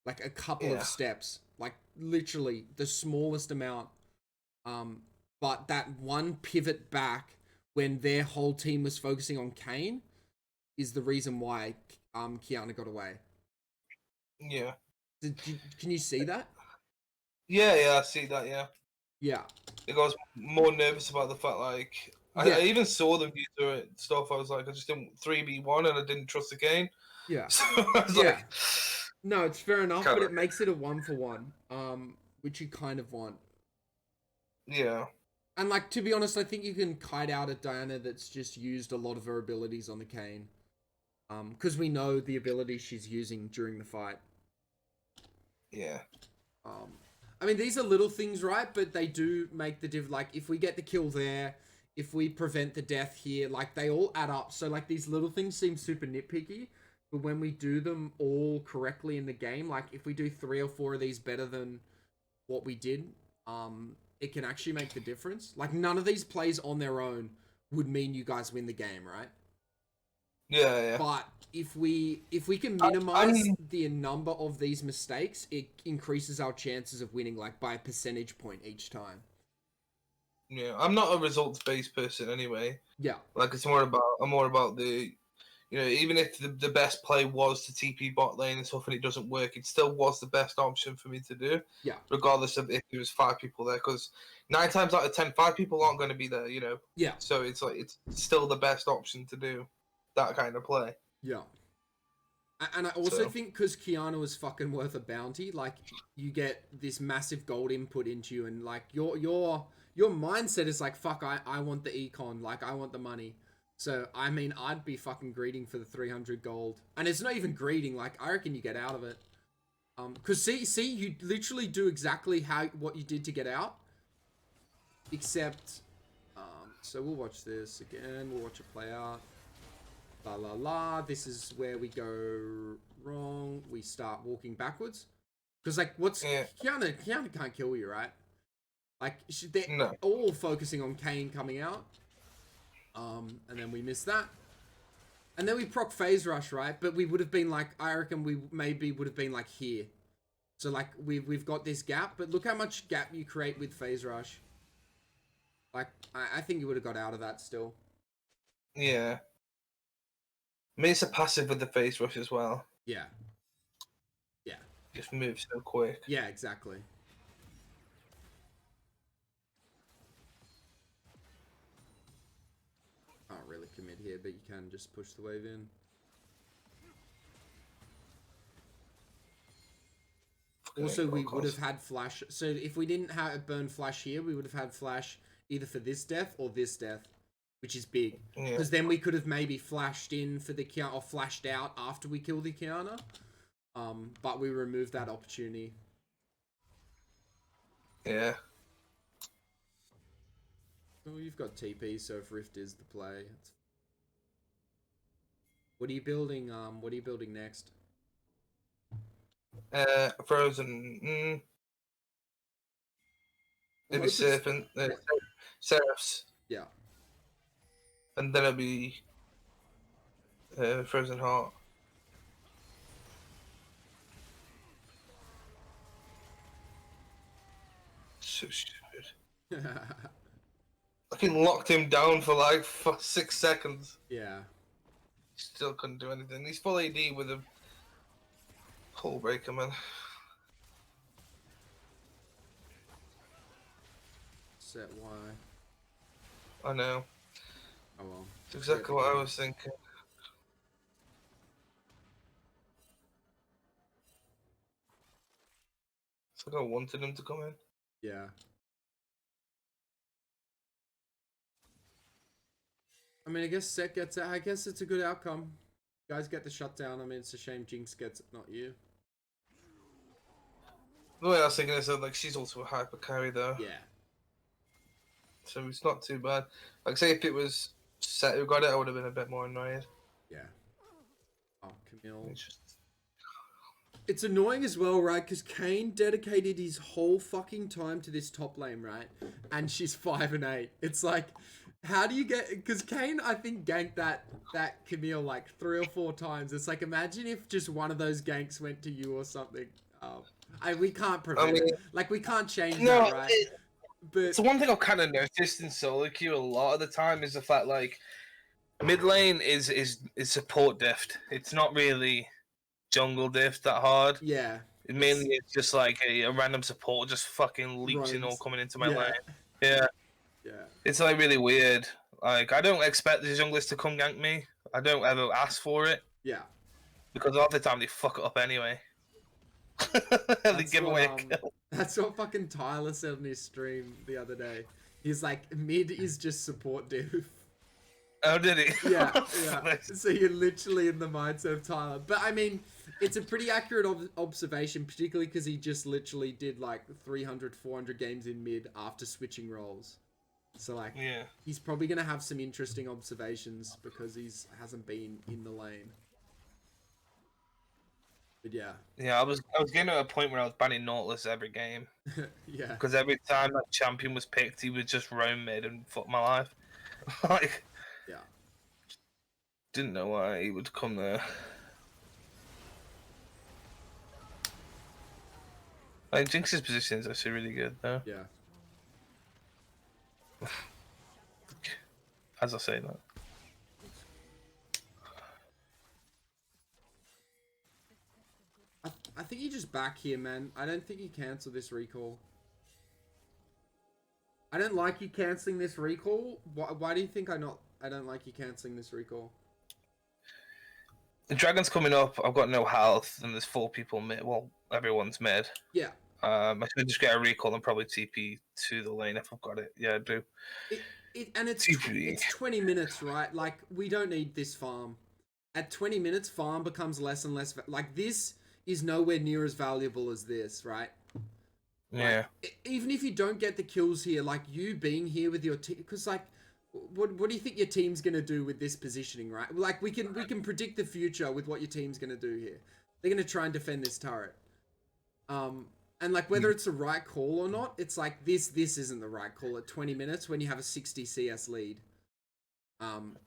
like a couple of steps, like literally the smallest amount. But that one pivot back when their whole team was focusing on Kane is the reason why Kiana got away. Yeah. Can you see that? Yeah, I see that. Yeah. I was more nervous about the fact, like, I even saw them do it stuff. I was like, I just didn't 3v1 and I didn't trust the game. Yeah. So I was like, no, it's fair enough, but it makes it a 1-for-1, which you kind of want. Yeah. And like, to be honest, I think you can kite out a Diana that's just used a lot of her abilities on the Kane. Because we know the abilities she's using during the fight. Yeah. I mean, these are little things, right? But they do make the diff. Like, if we get the kill there, if we prevent the death here, like, they all add up. So, like, these little things seem super nitpicky. But when we do them all correctly in the game, like, if we do 3 or 4 of these better than what we did, it can actually make the difference. Like, none of these plays on their own would mean you guys win the game, right? Yeah. But if we can minimize the number of these mistakes, it increases our chances of winning, like, by a percentage point each time. Yeah, I'm not a results-based person anyway. Yeah. Like, I'm more about the, even if the best play was to TP bot lane and stuff and it doesn't work, it still was the best option for me to do. Yeah. Regardless of if there was 5 people there, because 9 times out of 10, 5 people aren't going to be there, Yeah. So it's like, it's still the best option to do that kind of play. Yeah. And I also think because Kiana was fucking worth a bounty, like, you get this massive gold input into you, and like your mindset is like, fuck, I want the econ, like, I want the money. So I mean, I'd be fucking greeting for the 300 gold, and it's not even greeting. Like, I reckon you get out of it. Cause see, you literally do exactly what you did to get out, except, so we'll watch this again. We'll watch it play out. La la la. This is where we go wrong. We start walking backwards. Because, like, Kiana can't kill you, right? Like, they're all focusing on Kane coming out. And then we miss that. And then we proc phase rush, right? But we would have been like, I reckon we maybe would have been like here. So, like, we've got this gap, but look how much gap you create with phase rush. Like, I think you would have got out of that still. Yeah. I mean, it's a passive with the phase rush as well. Yeah. Just moves so quick. Yeah, exactly. Can't really commit here, but you can just push the wave in. Also, we would have had flash. So if we didn't have burn flash here, we would have had flash either for this death or this death, which is big. Because then we could have maybe flashed in for the Kiana, or flashed out after we kill the Kiana. But we removed that opportunity. Yeah. Well, you've got TP, so if Rift is the play, what are you building? What are you building next? Frozen. Maybe Serpent. Seraphs. Yeah. And then it'll be Frozen Heart. So stupid. I fucking locked him down for like 6 seconds. Yeah. Still couldn't do anything. He's full AD with a hull breaker, man. Set Y. I know. Oh well. It's exactly what I was thinking. It's like I wanted him to come in. Yeah. I mean, I guess Set gets it. I guess it's a good outcome. Guys get the shutdown. I mean, it's a shame Jinx gets it, not you. The way I was thinking is that like she's also a hyper carry though. Yeah. So it's not too bad. Like say if it was Set who got it, I would have been a bit more annoyed. Yeah. Oh, Camille. It's just... It's annoying as well, right? Because Kane dedicated his whole fucking time to this top lane, right? And she's 5 and 8. It's like, how do you get? Because Kane, I think, ganked that Camille like 3 or 4 times. It's like, imagine if just one of those ganks went to you or something. We can't prevent it. Like, we can't change that, right? But it's the one thing I've kind of noticed in solo queue a lot of the time is the fact like mid lane is support diffed. It's not really jungle diff that hard. Yeah. It mainly it's just like a random support just fucking leeching or coming into my lane. Yeah. Yeah. It's like really weird. Like I don't expect the junglers to come gank me. I don't ever ask for it. Yeah. Because half the time they fuck it up anyway. They give away a kill. That's what fucking Tyler said on his stream the other day. He's like, mid is just support diff. Oh, did he? Yeah, yeah. So you're literally in the mindset of Tyler. But I mean, it's a pretty accurate observation, particularly because he just literally did like 300, 400 games in mid after switching roles. So like, yeah, he's probably gonna have some interesting observations because hasn't been in the lane. But yeah. Yeah, I was getting to a point where I was banning Nautilus every game. Yeah. Because every time that champion was picked, he would just roam mid and fuck my life. Like, yeah. Didn't know why he would come there. Like Jinx's position is actually really good though. Yeah. As I say that. I think you just back here, man. I don't think you cancel this recall. I don't like you cancelling this recall. Why do you think I don't like you cancelling this recall? The dragon's coming up. I've got no health, and there's 4 people mid. Well, everyone's mid. Yeah. I should just get a recall and probably TP to the lane if I've got it. Yeah, I do. It's 20 minutes, right? Like, we don't need this farm. At 20 minutes, farm becomes less and less... Like, this is nowhere near as valuable as this, right? Yeah. Like, even if you don't get the kills here, like, you being here with your team... Because, like, what do you think your team's going to do with this positioning, right? Like, we can predict the future with what your team's going to do here. They're going to try and defend this turret. And like whether it's the right call or not, it's like this isn't the right call at 20 minutes when you have a 60 CS lead.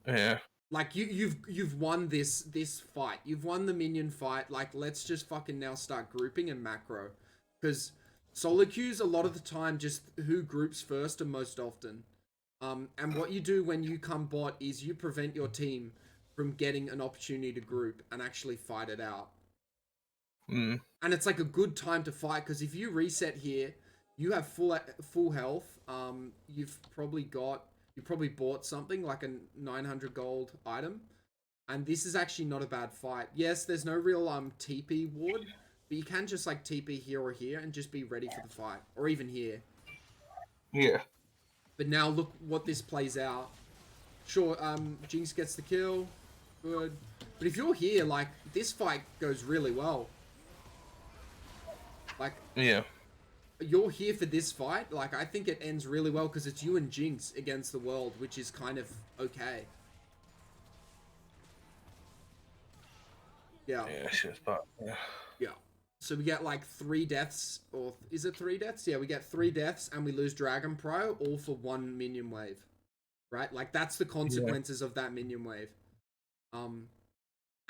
Yeah. Like you've won this fight. You've won the minion fight. Like let's just fucking now start grouping and macro. Because solo queues a lot of the time just who groups first and most often. And what you do when you come bot is you prevent your team from getting an opportunity to group and actually fight it out. And it's like a good time to fight because if you reset here, you have full health. You've probably bought something like a 900 gold item, and this is actually not a bad fight. Yes, there's no real TP ward, but you can just like TP here or here and just be ready for the fight, or even here. Yeah. But now look what this plays out. Sure, Jinx gets the kill, good. But if you're here, like this fight goes really well. Like, yeah, you're here for this fight. Like, I think it ends really well because it's you and Jinx against the world, which is kind of okay. Yeah. Yeah, shit, but yeah. Yeah. So we get like 3 deaths, or is it 3 deaths? Yeah, we get 3 deaths and we lose Dragon Prio, all for 1 minion wave. Right? Like, that's the consequences of that minion wave.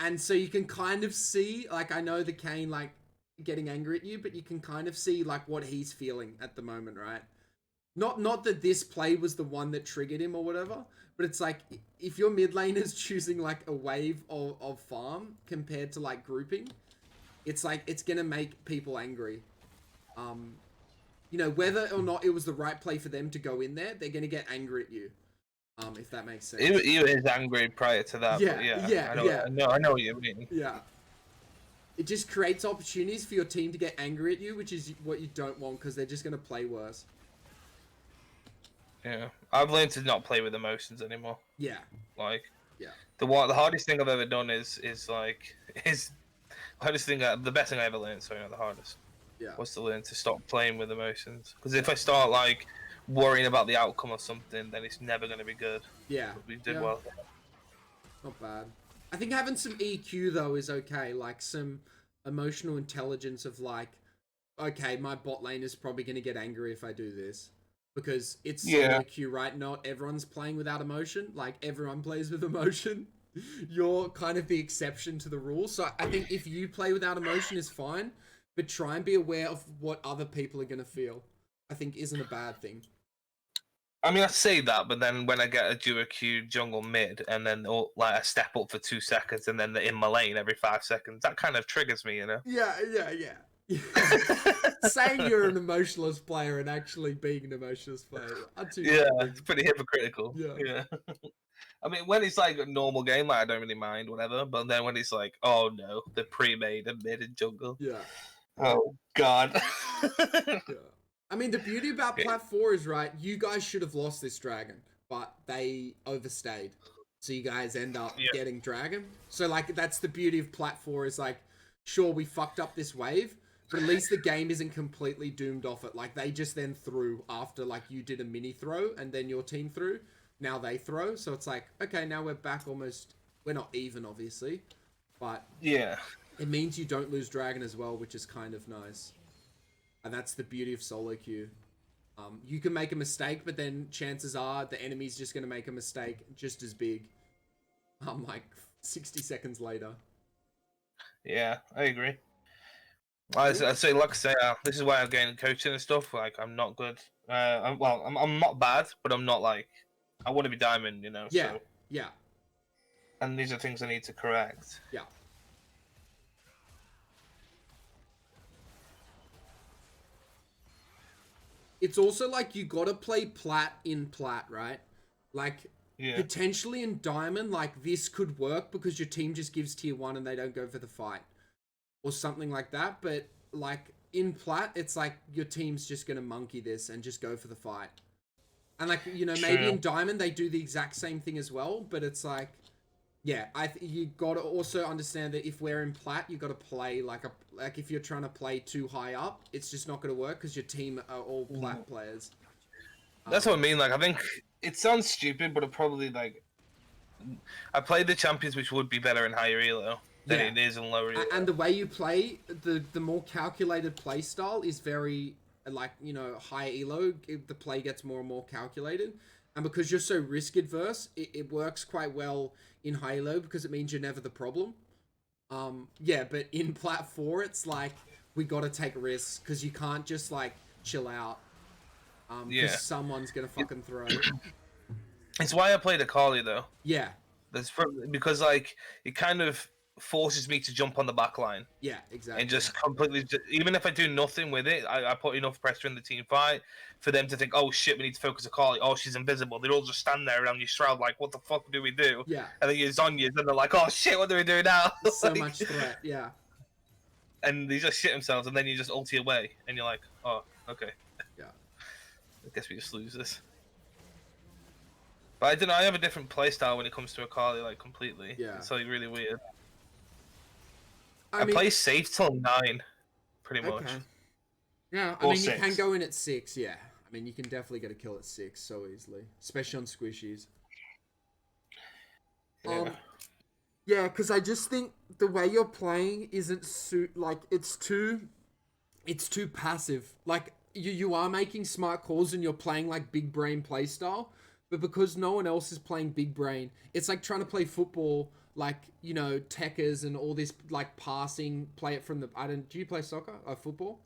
And so you can kind of see, like, I know the Kane, like, getting angry at you, but you can kind of see, like, what he's feeling at the moment, right? Not that this play was the one that triggered him or whatever, but it's like, if your mid laner's choosing, like, a wave of farm compared to, like, grouping, it's like, it's gonna make people angry. You know, whether or not it was the right play for them to go in there, they're gonna get angry at you. If that makes sense. He was angry prior to that. Yeah, But yeah, yeah. I know what you mean. Yeah. It just creates opportunities for your team to get angry at you, which is what you don't want because they're just going to play worse. Yeah, I've learned to not play with emotions anymore. Yeah. Like, yeah. The hardest thing I've ever done is the hardest thing, the best thing I ever learned. Sorry, not the hardest. Yeah. Was to learn to stop playing with emotions. Because if I start like worrying about the outcome or something, then it's never going to be good. Yeah. But we did well. Not bad. I think having some EQ though is okay. Like some emotional intelligence of like, okay, my bot lane is probably going to get angry if I do this. Because it's solo queue, right? Not everyone's playing without emotion. Like, everyone plays with emotion. You're kind of the exception to the rule. So I think if you play without emotion is fine, but try and be aware of what other people are going to feel. I think isn't a bad thing. I mean, I say that, but then when I get a duo queue jungle mid, and then like I step up for 2 seconds, and then they're in my lane every 5 seconds, that kind of triggers me, you know? Yeah. Saying you're an emotionless player and actually being an emotionless player are two different things. It's pretty hypocritical. Yeah. I mean, when it's like a normal game, like, I don't really mind, whatever. But then when it's like, oh no, the pre-made and mid and jungle. Yeah. Oh god. Yeah. I mean, the beauty about Plat 4 is, right, you guys should have lost this dragon, but they overstayed. So you guys end up getting dragon. So, like, that's the beauty of Plat 4 is, like, sure, we fucked up this wave, but at least the game isn't completely doomed off it. Like, they just then threw after, like, you did a mini throw, and then your team threw. Now they throw. So it's like, okay, now we're back almost... We're not even, obviously. But... Yeah. It means you don't lose dragon as well, which is kind of nice. And that's the beauty of solo queue. You can make a mistake, but then chances are the enemy's just going to make a mistake just as big. Like 60 seconds later. Yeah, I agree. I say, like I say, this is why I'm getting coaching and stuff. Like, I'm not good. I'm not bad, but I'm not like... I want to be diamond, you know? Yeah, so. yeah. And these are things I need to correct. Yeah. It's also like you gotta play plat in plat, right? Like, potentially in diamond, like, this could work because your team just gives tier 1 and they don't go for the fight. Or something like that, but, like, in plat, it's like your team's just gonna monkey this and just go for the fight. And, like, you know, maybe in diamond they do the exact same thing as well, but it's like... Yeah, you gotta also understand that if we're in plat, you gotta play like if you're trying to play too high up, it's just not gonna work because your team are all plat players. That's what I mean. Like, I think it sounds stupid, but it probably like I played the champions, which would be better in higher elo than it is in lower elo. And the way you play, the more calculated play style is very like, you know, high elo. The play gets more and more calculated. And because you're so risk adverse, it works quite well in high elo because it means you're never the problem. Yeah, but in plat 4, it's like, we gotta take risks because you can't just like chill out. Because someone's gonna fucking throw. It's why I played Akali though. Yeah. That's because like it kind of forces me to jump on the back line. Yeah, exactly. And just completely, even if I do nothing with it, I put enough pressure in the team fight for them to think, oh shit, we need to focus Akali. Oh, she's invisible. They'd all just stand there around your shroud like, what the fuck do we do? Yeah. And then you're on you, and they're like, oh shit, what do we do now? So like, much threat, yeah. And they just shit themselves, and then you just ulti away, and you're like, oh, okay. Yeah. I guess we just lose this. But I don't know, I have a different playstyle when it comes to Akali, like, completely. Yeah. It's like really weird. I mean, play safe till 9, pretty much. Okay. Yeah, I Or mean, you can 6. go in at 6, yeah. I mean, you can definitely get a kill at 6 so easily, especially on squishies. Yeah. Yeah, because I just think the way you're playing isn't it's too passive. Like you are making smart calls and you're playing like big brain play style, but because no one else is playing big brain, it's like trying to play football like, you know, techers and all this like passing, play it from the I don't do you play soccer or football?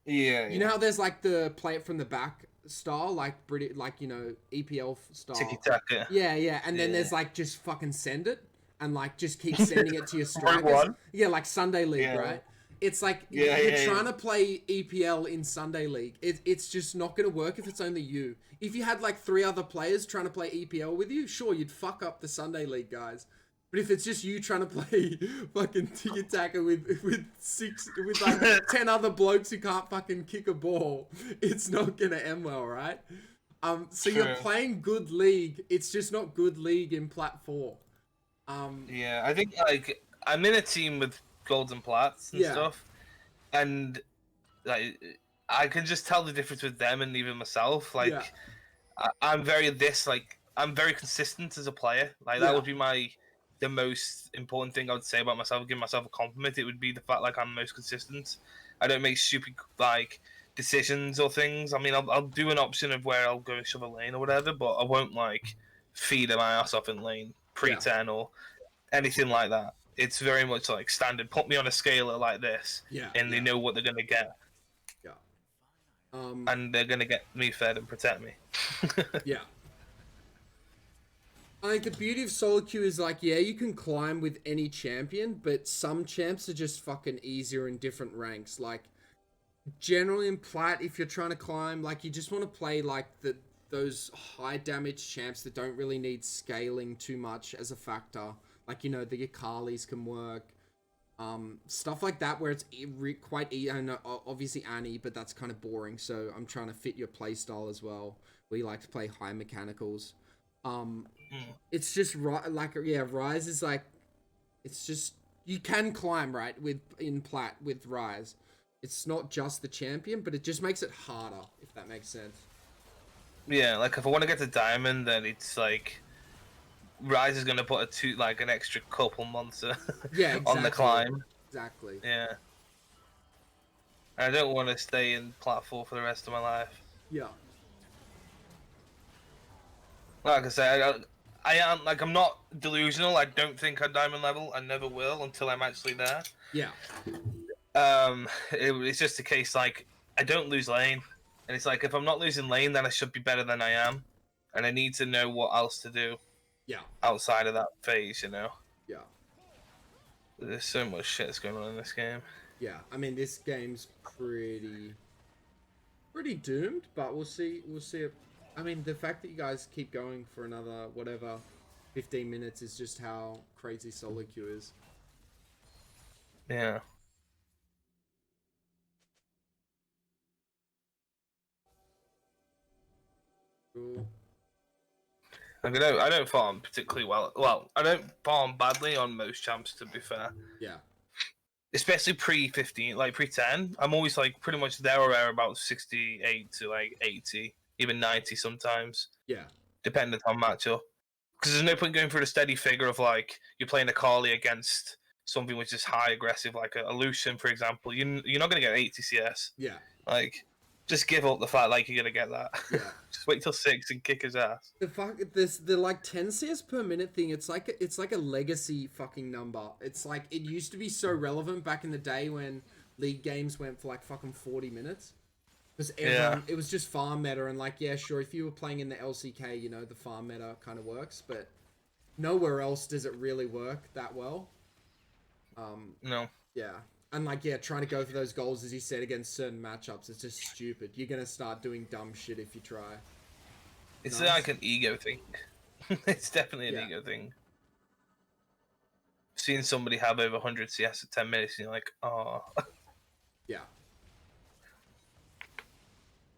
Yeah, You know yeah. how there's like the play it from the back style, like British, like you know EPL Tiki style. taka. Yeah, yeah, and then Yeah. there's like just fucking send it and like just keep sending it to your Rogue strikers. One. Yeah, like Sunday League, Yeah. right? It's like Yeah, you're yeah, trying yeah. to play EPL in Sunday League. It's just not going to work if it's only you. If you had like 3 other players trying to play EPL with you, sure, you'd fuck up the Sunday League guys. But if it's just you trying to play fucking tiki taka with like 10 other blokes who can't fucking kick a ball, it's not gonna end well, right? So you're True. playing good league. It's just not good league in Plat 4. Yeah, I think like I'm in a team with golds and plats and Yeah, stuff, and like I can just tell the difference with them and even myself. yeah, Like I'm very consistent as a player. Like that yeah, would be the most important thing I would say about myself. Give myself a compliment. It would be the fact like I'm most consistent. I don't make stupid like decisions or things. I mean, I'll do an option of where I'll go shove a lane or whatever, but I won't like feed my ass off in lane yeah, pre-10 or anything like that. It's very much like standard. Put me on a scaler like this, yeah, and they yeah, know what they're gonna get, yeah. Um, and they're gonna get me fed and protect me. yeah. I think the beauty of solo queue is like, yeah, you can climb with any champion, but some champs are just fucking easier in different ranks. Like generally in plat, if you're trying to climb, like you just want to play like those high damage champs that don't really need scaling too much as a factor. Like, you know, the Akalis can work. Stuff like that where it's quite I know obviously Annie, but that's kind of boring. So I'm trying to fit your playstyle as well. We like to play high mechanicals. Um, it's just right, like yeah, Rise is like it's just you can climb right with in plat with Rise. It's not just the champion, but it just makes it harder if that makes sense. Yeah, like if I want to get to diamond, then it's like Rise is gonna put an extra couple months Yeah, on the exactly, climb. exactly. Yeah, I don't want to stay in platform for the rest of my life. Yeah, Like I say, I am like I'm not delusional. I don't think I'm diamond level. I never will until I'm actually there. yeah, It's just a case like I don't lose lane, and it's like if I'm not losing lane, then I should be better than I am, and I need to know what else to do yeah, outside of that phase. You know, yeah, there's so much shit that's going on in this game. yeah. I mean, this game's pretty doomed, but we'll see. We'll see it. I mean, the fact that you guys keep going for another whatever 15 minutes is just how crazy solo queue is. Yeah. Cool. I don't farm particularly well. Well, I don't farm badly on most champs, to be fair. Yeah, Especially pre 15, like pre 10. I'm always like pretty much there or there about 68 to like 80, even 90 sometimes, yeah, depending on matchup. Because there's no point going for the steady figure of like you're playing a Carly against something which is high aggressive, like a Lucian, for example. You're not going to get 80 CS. yeah, Like, just give up the fact like you're going to get that. yeah. Just wait till 6 and kick his ass. The like 10 CS per minute thing, it's like a legacy fucking number. It's like it used to be so relevant back in the day when league games went for like fucking 40 minutes. Because everyone it was just farm meta and like yeah, sure, if you were playing in the LCK, you know, the farm meta kind of works, but nowhere else does it really work that well. No. Yeah. And like yeah, trying to go for those goals as you said against certain matchups, it's just stupid. You're gonna start doing dumb shit if you try. It's Nice. like an ego thing. It's definitely an Yeah. ego thing. Seeing somebody have over 100 CS at 10 minutes, and you're like, oh. Yeah.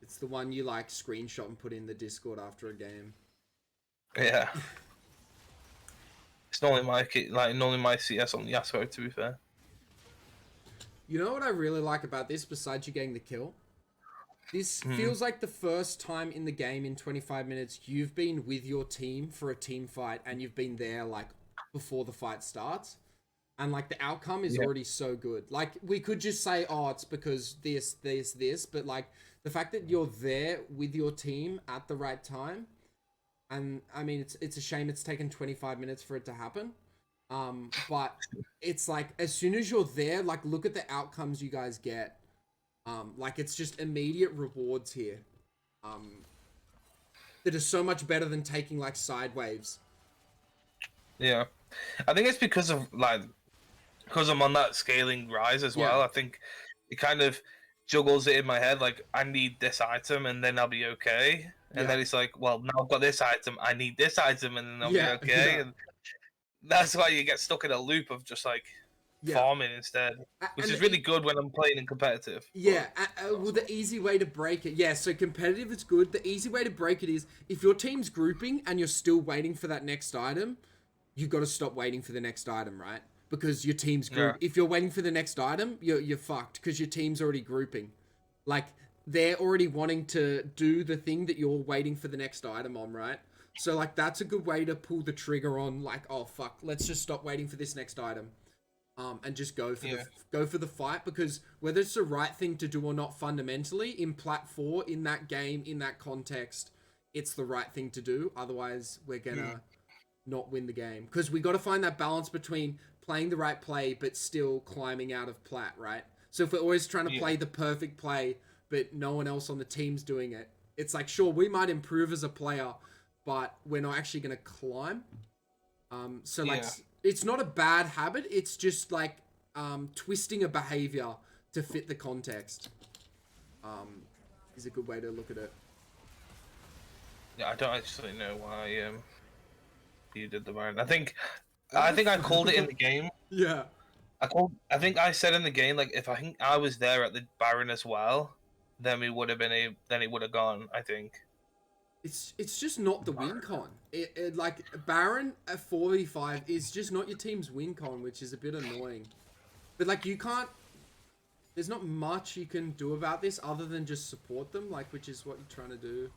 It's the one you like screenshot and put in the Discord after a game. Yeah. It's normally my CS on Yasuo, to be fair. You know what I really like about this, besides you getting the kill? This feels like the first time in the game in 25 minutes you've been with your team for a team fight and you've been there like before the fight starts. And like the outcome is already so good. Like we could just say, oh, it's because this, but like the fact that you're there with your team at the right time, and I mean it's a shame it's taken 25 minutes for it to happen. But it's like as soon as you're there, like look at the outcomes you guys get. Like it's just immediate rewards here. That are so much better than taking like side waves. Yeah, I think it's because of because I'm on that scaling rise as well. I think it kind of juggles it in my head. Like I need this item, and then I'll be okay. And then it's like, well, now I've got this item. I need this item, and then I'll be okay. And that's why you get stuck in a loop of just like farming instead, which is really good when I'm playing in competitive. Yeah, well, the easy way to break it, so competitive is good. The easy way to break it is if your team's grouping and you're still waiting for that next item, you got to stop waiting for the next item, right? Because your team's group. If you're waiting for the next item, you're fucked because your team's already grouping. Like they're already wanting to do the thing that you're waiting for the next item on, right? So like that's a good way to pull the trigger on. Like, oh fuck, let's just stop waiting for this next item. And just go for the fight, because whether it's the right thing to do or not, fundamentally in Plat 4, in that game, in that context, it's the right thing to do. Otherwise, we're gonna not win the game, because we got to find that balance between playing the right play but still climbing out of Plat, right? So if we're always trying to play the perfect play but no one else on the team's doing it, it's like, sure, we might improve as a player, but we're not actually gonna climb. So like. It's not a bad habit. It's just like twisting a behavior to fit the context. Is a good way to look at it. Yeah, I don't actually know why you did the Baron. I think I called it in the game. Yeah. I think I said in the game, like if I think I was there at the Baron as well, then we would have been then it would have gone. I think. It's just not the win con. It like Baron at 4v5 is just not your team's win con, which is a bit annoying. But like you can't. There's not much you can do about this other than just support them, like which is what you're trying to do.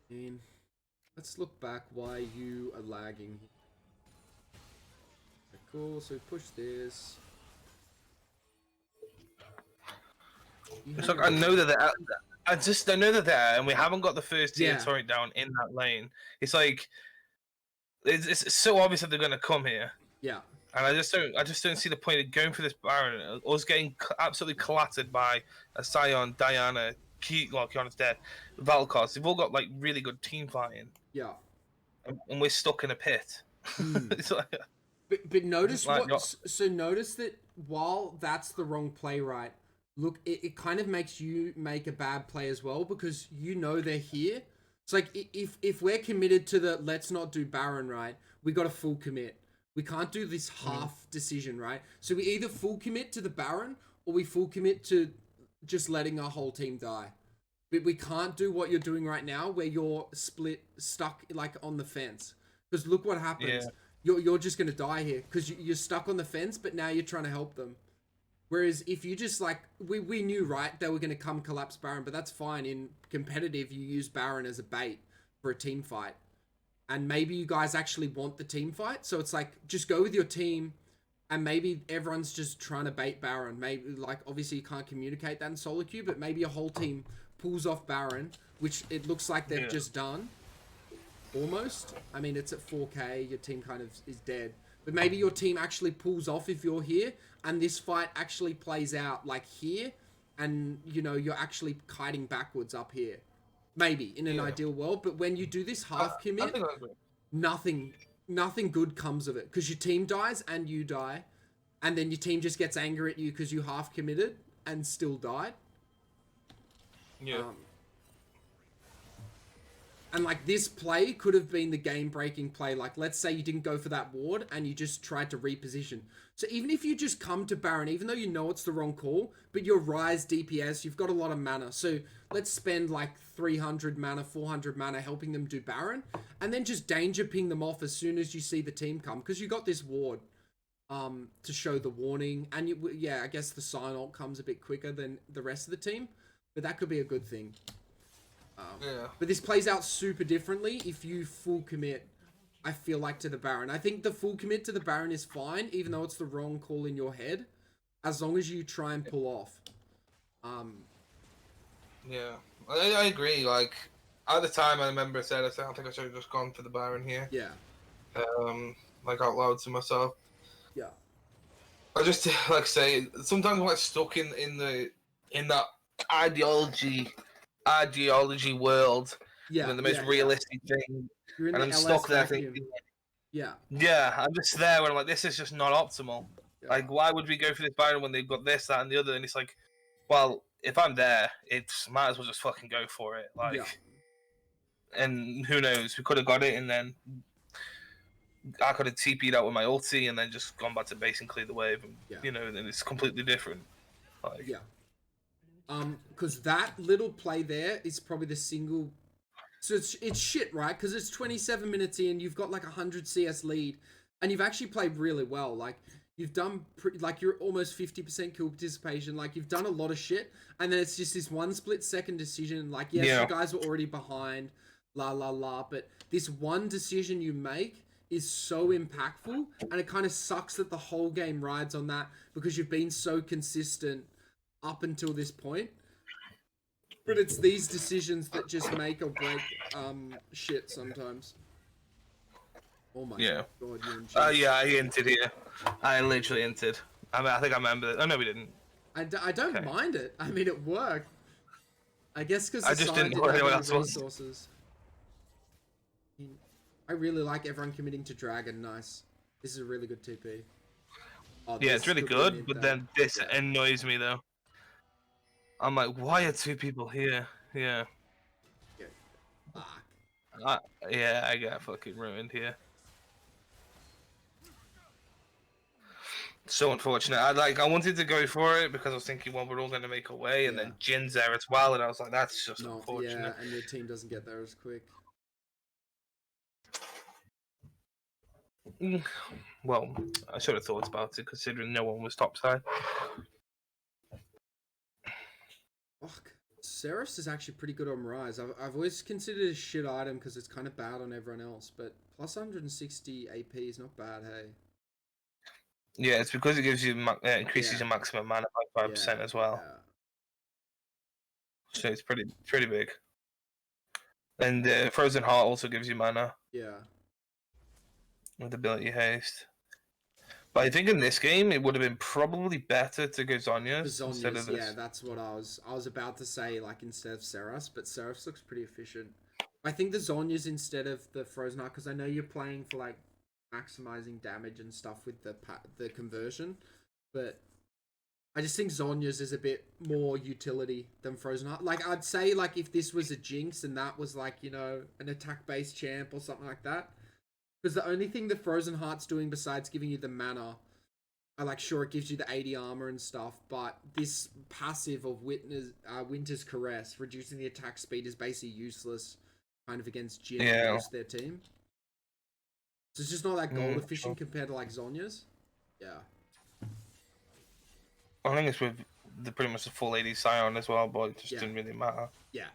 And let's look back why you are lagging. Okay, cool. So push this. It's like I know that I know that they're, and we haven't got the first tier turret down in that lane. It's like it's so obvious that they're going to come here. Yeah. And I just don't see the point of going for this Baron. Us getting absolutely clattered by a Sion, Diana, Kiana's dead, Valkos. They've all got like really good team fighting. Yeah. And we're stuck in a pit. It's like, but notice so notice that while that's the wrong play, right? Look, it kind of makes you make a bad play as well, because you know they're here. It's like if we're committed to the let's not do Baron, right? We got a full commit. We can't do this half decision, right? So we either full commit to the Baron or we full commit to just letting our whole team die. But we can't do what you're doing right now, where you're stuck like on the fence. Because look what happens. You're just gonna die here because you're stuck on the fence, but now you're trying to help them. Whereas if you just like, we knew, right, they were going to come collapse Baron, but that's fine. In competitive, you use Baron as a bait for a team fight. And maybe you guys actually want the team fight. So it's like, just go with your team, and maybe everyone's just trying to bait Baron. Maybe, like, obviously you can't communicate that in solo queue, but maybe your whole team pulls off Baron, which it looks like they've just done. Almost. I mean, it's at 4k, your team kind of is dead. But maybe your team actually pulls off if you're here, and this fight actually plays out like here, and you know you're actually kiting backwards up here. Maybe in an ideal world, but when you do this half commit, nothing good comes of it, because your team dies and you die, and then your team just gets angry at you because you half committed and still died. And like this play could have been the game-breaking play. Like let's say you didn't go for that ward and you just tried to reposition. So even if you just come to Baron, even though you know it's the wrong call, but you're Ryze DPS, you've got a lot of mana. So let's spend like 300 mana, 400 mana helping them do Baron, and then just danger ping them off as soon as you see the team come, because you got this ward to show the warning. And yeah, I guess the sign ult comes a bit quicker than the rest of the team, but that could be a good thing. Yeah. But this plays out super differently if you full commit, I feel like, to the Baron. I think the full commit to the Baron is fine, even though it's the wrong call in your head, as long as you try and pull off. Yeah, I agree. Like, at the time, I remember I said, I don't think I should have just gone for the Baron here. Yeah. Like, out loud to myself. Yeah. I just, like I say, sometimes I'm like stuck in that ideology world. Yeah. The most realistic thing. You're in and the I'm LS stuck there vacuum. thinking, Yeah. yeah, I'm just there where I'm like, this is just not optimal. Yeah. Like, why would we go for this Baron when they've got this, that, and the other? And it's like, well, if I'm there, it's might as well just fucking go for it. Like, Yeah. and who knows? We could have got it, and then I could have TP'd out with my ulti, and then just gone back to base and cleared the wave, and you know, then it's completely different. Like, yeah. Because that little play there is probably the single. So it's shit, right? Because it's 27 minutes in, you've got like 100 CS lead, and you've actually played really well. Like, you've done, like, you're almost 50% kill participation. Like, you've done a lot of shit, and then it's just this one split-second decision. Like, yes, you guys were already behind, la, la, la, but this one decision you make is so impactful, and it kind of sucks that the whole game rides on that, because you've been so consistent up until this point. But it's these decisions that just make or break shit sometimes. Oh my god, you're in yeah, I hinted here. I literally hinted. I mean, I think I remember it. Oh no, we didn't. I don't mind it. I mean, it worked. I guess because I just didn't know what anyone else was. Resources. I really like everyone committing to Dragon. Nice. This is a really good TP. Oh, yeah, it's really good, but then this annoys me though. I'm like, why are two people here? Yeah. Fuck. Yeah, I got fucking ruined here. So unfortunate. I wanted to go for it because I was thinking, well, we're all going to make a way, and then Jin's there as well, and I was like, that's just unfortunate. Yeah, and your team doesn't get there as quick. Well, I should have thought about it, considering no one was topside. Fuck. Ceres is actually pretty good on Ryze. I've always considered it a shit item because it's kind of bad on everyone else, but plus 160 AP is not bad, hey. Yeah, it's because it gives you increases your maximum mana by 5% as well. Yeah. So it's pretty big. And Frozen Heart also gives you mana. Yeah. With ability haste. But I think in this game it would have been probably better to go Zhonya's instead of this. Yeah, that's what I was about to say, like, instead of Ceres, but Ceres looks pretty efficient. I think the Zhonya's instead of the Frozen Heart, because I know you're playing for like maximizing damage and stuff with the conversion, but I just think Zhonya's is a bit more utility than Frozen Heart. Like, I'd say, like, if this was a Jinx and that was like, you know, an attack-based champ or something like that, because the only thing the Frozen Heart's doing besides giving you the mana, sure, it gives you the 80 armor and stuff, but this passive of Winter's Caress, reducing the attack speed, is basically useless kind of against Jin and most of their team. So it's just not that gold efficient compared to like Zhonya's. Yeah. I think it's with pretty much the full 80 Scion as well, but it just didn't really matter. Yeah.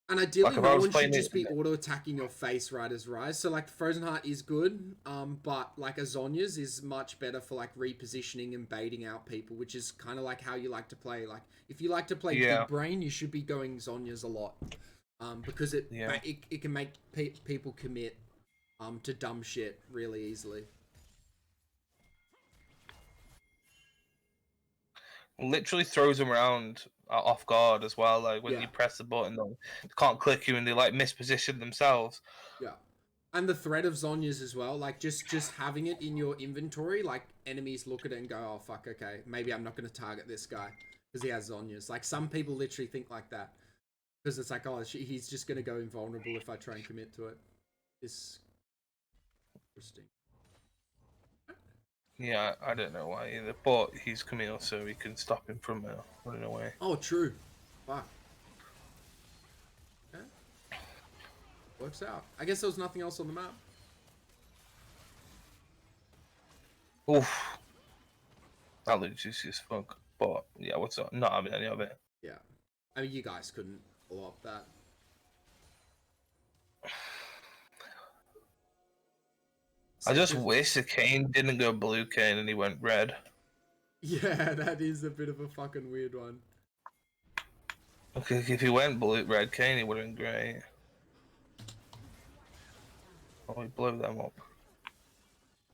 And ideally, no one should just be auto-attacking your face right as Ryze. So, like, Frozen Heart is good, but, like, a Zhonya's is much better for, like, repositioning and baiting out people, which is kind of like how you like to play. Like, if you like to play Big Brain, you should be going Zhonya's a lot. Because it can make people commit to dumb shit really easily. Literally throws them around off guard as well. Like when you press the button, they can't click you and they like misposition themselves. Yeah, and the threat of Zhonya's as well. Like just having it in your inventory, like enemies look at it and go, "Oh fuck, okay, maybe I'm not going to target this guy." because he has Zhonya's. Like, some people literally think like that. Because it's like, oh, he's just going to go invulnerable if I try and commit to it. This... Interesting. Yeah, I don't know why either. But he's Camille, so he can stop him from running away. Oh, true. Fuck. Okay. Works out. I guess there was nothing else on the map. Oof. That looks juicy as fuck. But, yeah, what's up? Not having any of it. Yeah. I mean, you guys couldn't pull up that. I just wish the Kane didn't go blue Kane and he went red. Yeah, that is a bit of a fucking weird one. Okay, if he went red Kane, he would have been great. Oh, he blew them up.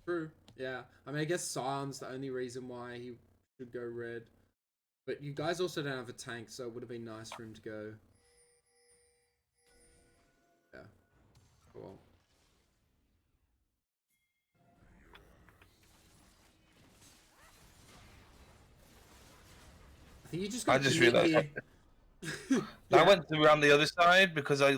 True. Yeah. I mean, I guess Sion's the only reason why he should go red. But you guys also don't have a tank, so it would have been nice for him to go. Yeah. Well. I think you just got I just realized. Yeah. I went around the other side because I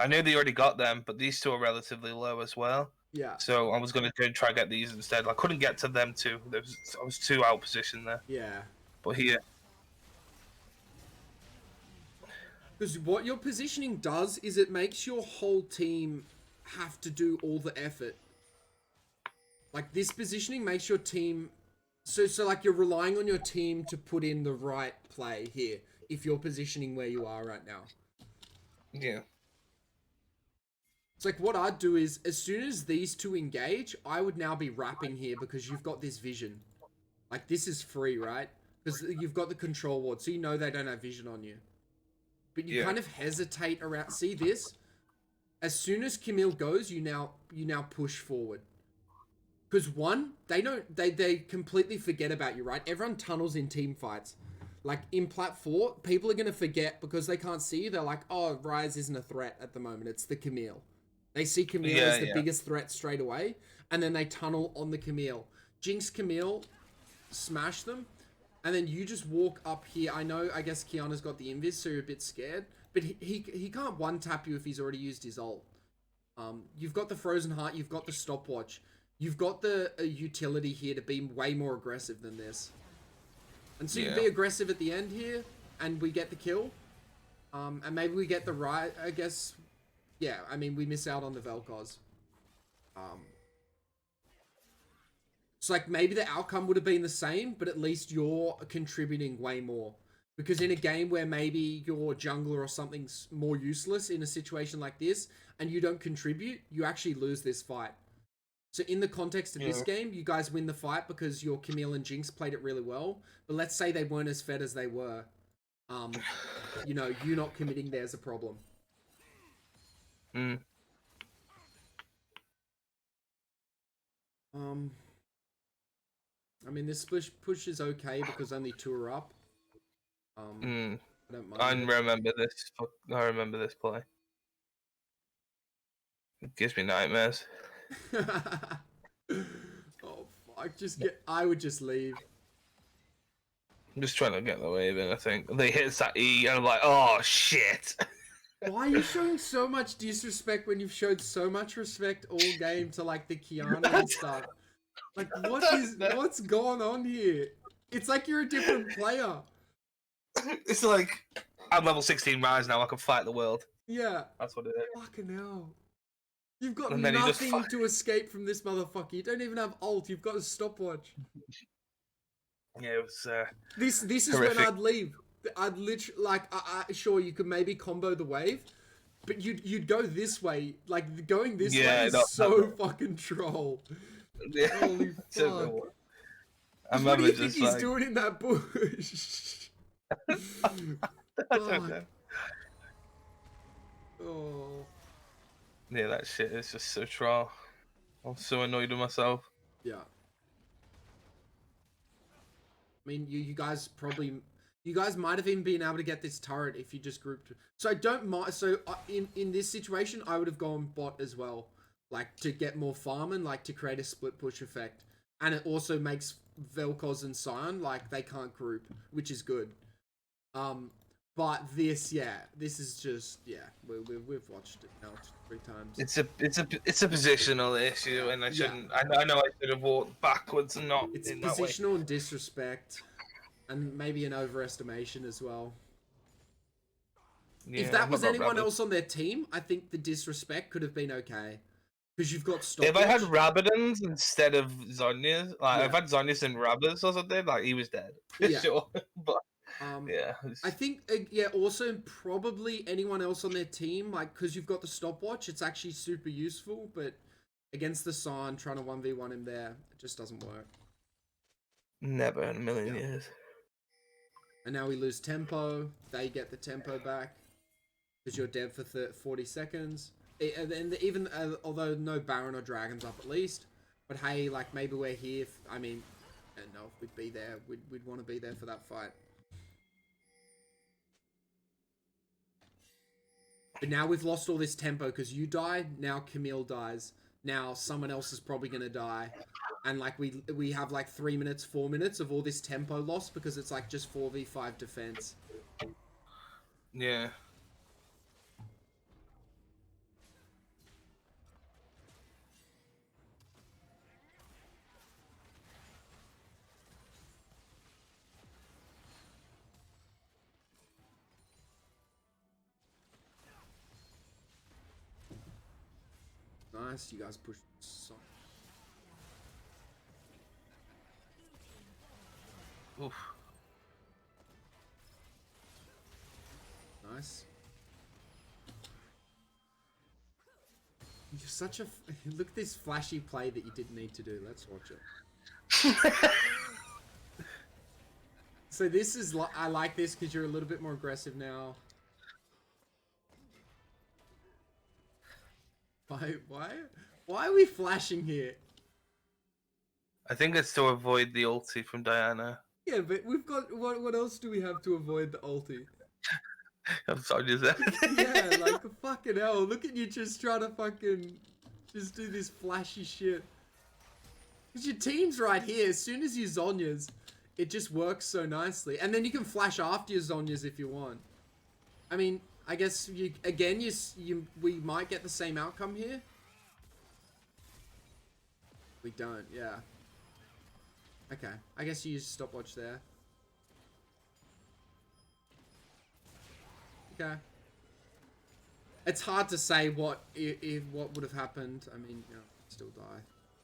knew they already got them, but these two are relatively low as well. Yeah. So I was going to go and try and get these instead. I couldn't get to them too. I was too out positioned there. Yeah. But here. Because what your positioning does is it makes your whole team have to do all the effort. Like, this positioning makes your team... So like, you're relying on your team to put in the right play here, if you're positioning where you are right now. Yeah. It's like, what I'd do is, as soon as these two engage, I would now be wrapping here because you've got this vision. Like, this is free, right? Because you've got the control ward, so you know they don't have vision on you. But you kind of hesitate around... See this? As soon as Camille goes, you now push forward. Because one, they completely forget about you, right? Everyone tunnels in team fights. Like, in Plat 4, people are going to forget because they can't see you. They're like, oh, Ryze isn't a threat at the moment. It's the Camille. They see Camille as the biggest threat straight away, and then they tunnel on the Camille. Jinx Camille, smash them, and then you just walk up here. I know, I guess Kiana's got the invis, so you're a bit scared, but he can't one-tap you if he's already used his ult. You've got the Frozen Heart, you've got the stopwatch. You've got the utility here to be way more aggressive than this. And so you can be aggressive at the end here, and we get the kill. And maybe we get the right, I guess. Yeah, I mean, we miss out on the Vel'Koz. So, like, maybe the outcome would have been the same, but at least you're contributing way more. Because in a game where maybe your jungler or something's more useless in a situation like this, and you don't contribute, you actually lose this fight. So in the context of this game, you guys win the fight because your Camille and Jinx played it really well. But let's say they weren't as fed as they were. You know, you not committing there's a problem. Mm. I mean, this push is okay because only 2 are up. I don't mind. I remember this. I remember this play. It gives me nightmares. Oh fuck! I would just leave. I'm just trying to get the wave in. I think they hit that E, and I'm like, oh shit. Why are you showing so much disrespect when you've showed so much respect all game to like the Kiana and stuff? Like, what's going on here? It's like you're a different player. It's like I'm level 16 Ryze now. I can fight the world. Yeah, that's what it is. Fucking hell. You've got nothing to escape from this motherfucker. You don't even have ult. You've got a stopwatch. Yeah, it was. This is horrific. When I'd leave. I'd literally sure you could maybe combo the wave, but you'd go this way. Like going this way is so fucking troll. Yeah. Holy fuck! What do you think he's doing in that bush? I don't know. Oh. Yeah, that shit is just so troll. I'm so annoyed with myself. Yeah. I mean, you guys might have even been able to get this turret if you just grouped. So don't mind. So in this situation, I would have gone bot as well, like to get more farm and like to create a split push effect. And it also makes Vel'Koz and Sion, like they can't group, which is good. But this, this is just we've watched it now 3 times. It's a positional issue, and I shouldn't. I know I should have walked backwards and not It's in that way. positional and disrespect, and maybe an overestimation as well. Yeah, if that was anyone else on their team, I think the disrespect could have been okay. Because you've got stopwatch. If I had Rabadons instead of Zhonya's, I've had Zhonya's and Rabbads or something, like he was dead. For sure. But I think also probably anyone else on their team, like because you've got the stopwatch, it's actually super useful, but against the Sion, trying to 1v1 him there, it just doesn't work. Never in a million years. And now we lose tempo. They get the tempo back because you're dead for 40 seconds. And even although no Baron or Dragons up at least, but hey, like maybe we're here. I mean, no, if we'd be there, we'd want to be there for that fight. But now we've lost all this tempo because you die. Now Camille dies. Now someone else is probably gonna die, and like we have like 3 minutes, 4 minutes of all this tempo loss because it's like just 4v5 defense. Yeah. Nice, you guys pushed so. Oof. Nice. You're such a... Look at this flashy play that you didn't need to do. Let's watch it. So this is... I like this because you're a little bit more aggressive now. Why are we flashing here? I think it's to avoid the ulti from Diana. Yeah, but we've got... What else do we have to avoid the ulti? I'm sorry, is that? Yeah, like, fucking hell. Look at you just trying to fucking... Just do this flashy shit. Because your team's right here. As soon as you Zhonya's, it just works so nicely. And then you can flash after your Zhonya's if you want. I mean... I guess we might get the same outcome here. We don't, yeah. Okay, I guess you use stopwatch there. Okay. It's hard to say what would have happened. I mean, you know, still die.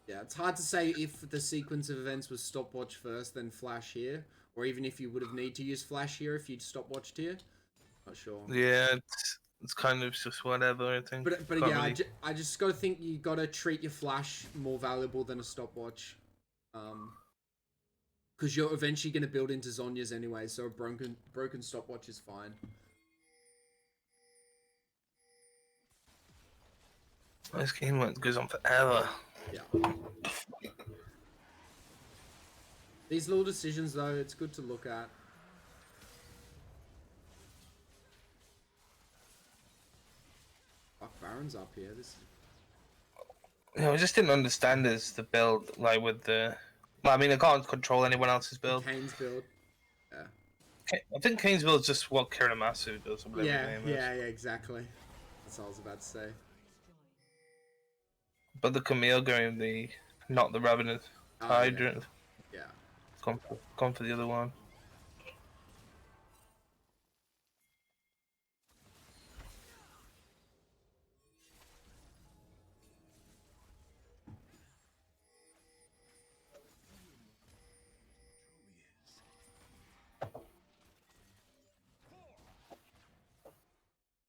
Yeah, it's hard to say if the sequence of events was stopwatch first, then flash here, or even if you would have need to use flash here if you'd stopwatched here. Not sure. Yeah, it's kind of just whatever, I think. But yeah, really... I just gotta think you gotta treat your flash more valuable than a stopwatch. Because you're eventually gonna build into Zhonya's anyway, so a broken stopwatch is fine. This game goes on forever. Yeah. These little decisions though, it's good to look at. Fuck, Baron's up here. This is... Yeah, I just didn't understand the build, like with the... Well, I mean, I can't control anyone else's build. Kane's build. Yeah. I think Kane's build is just what Kiramasu does. Or yeah, his name is. yeah, exactly. That's what I was about to say. But the Camille going not the Ravenous Hydrant. Yeah. Gone for the other one.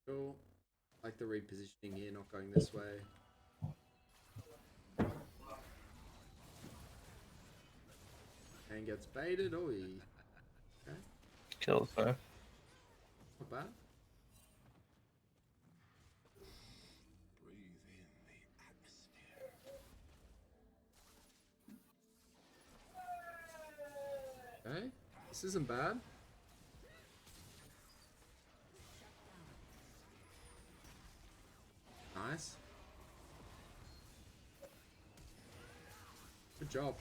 Cool. Like the repositioning here, not going this way. And gets baited. Oh, he... Okay. Kills her. Not bad. Okay. This isn't bad. Nice. Good job.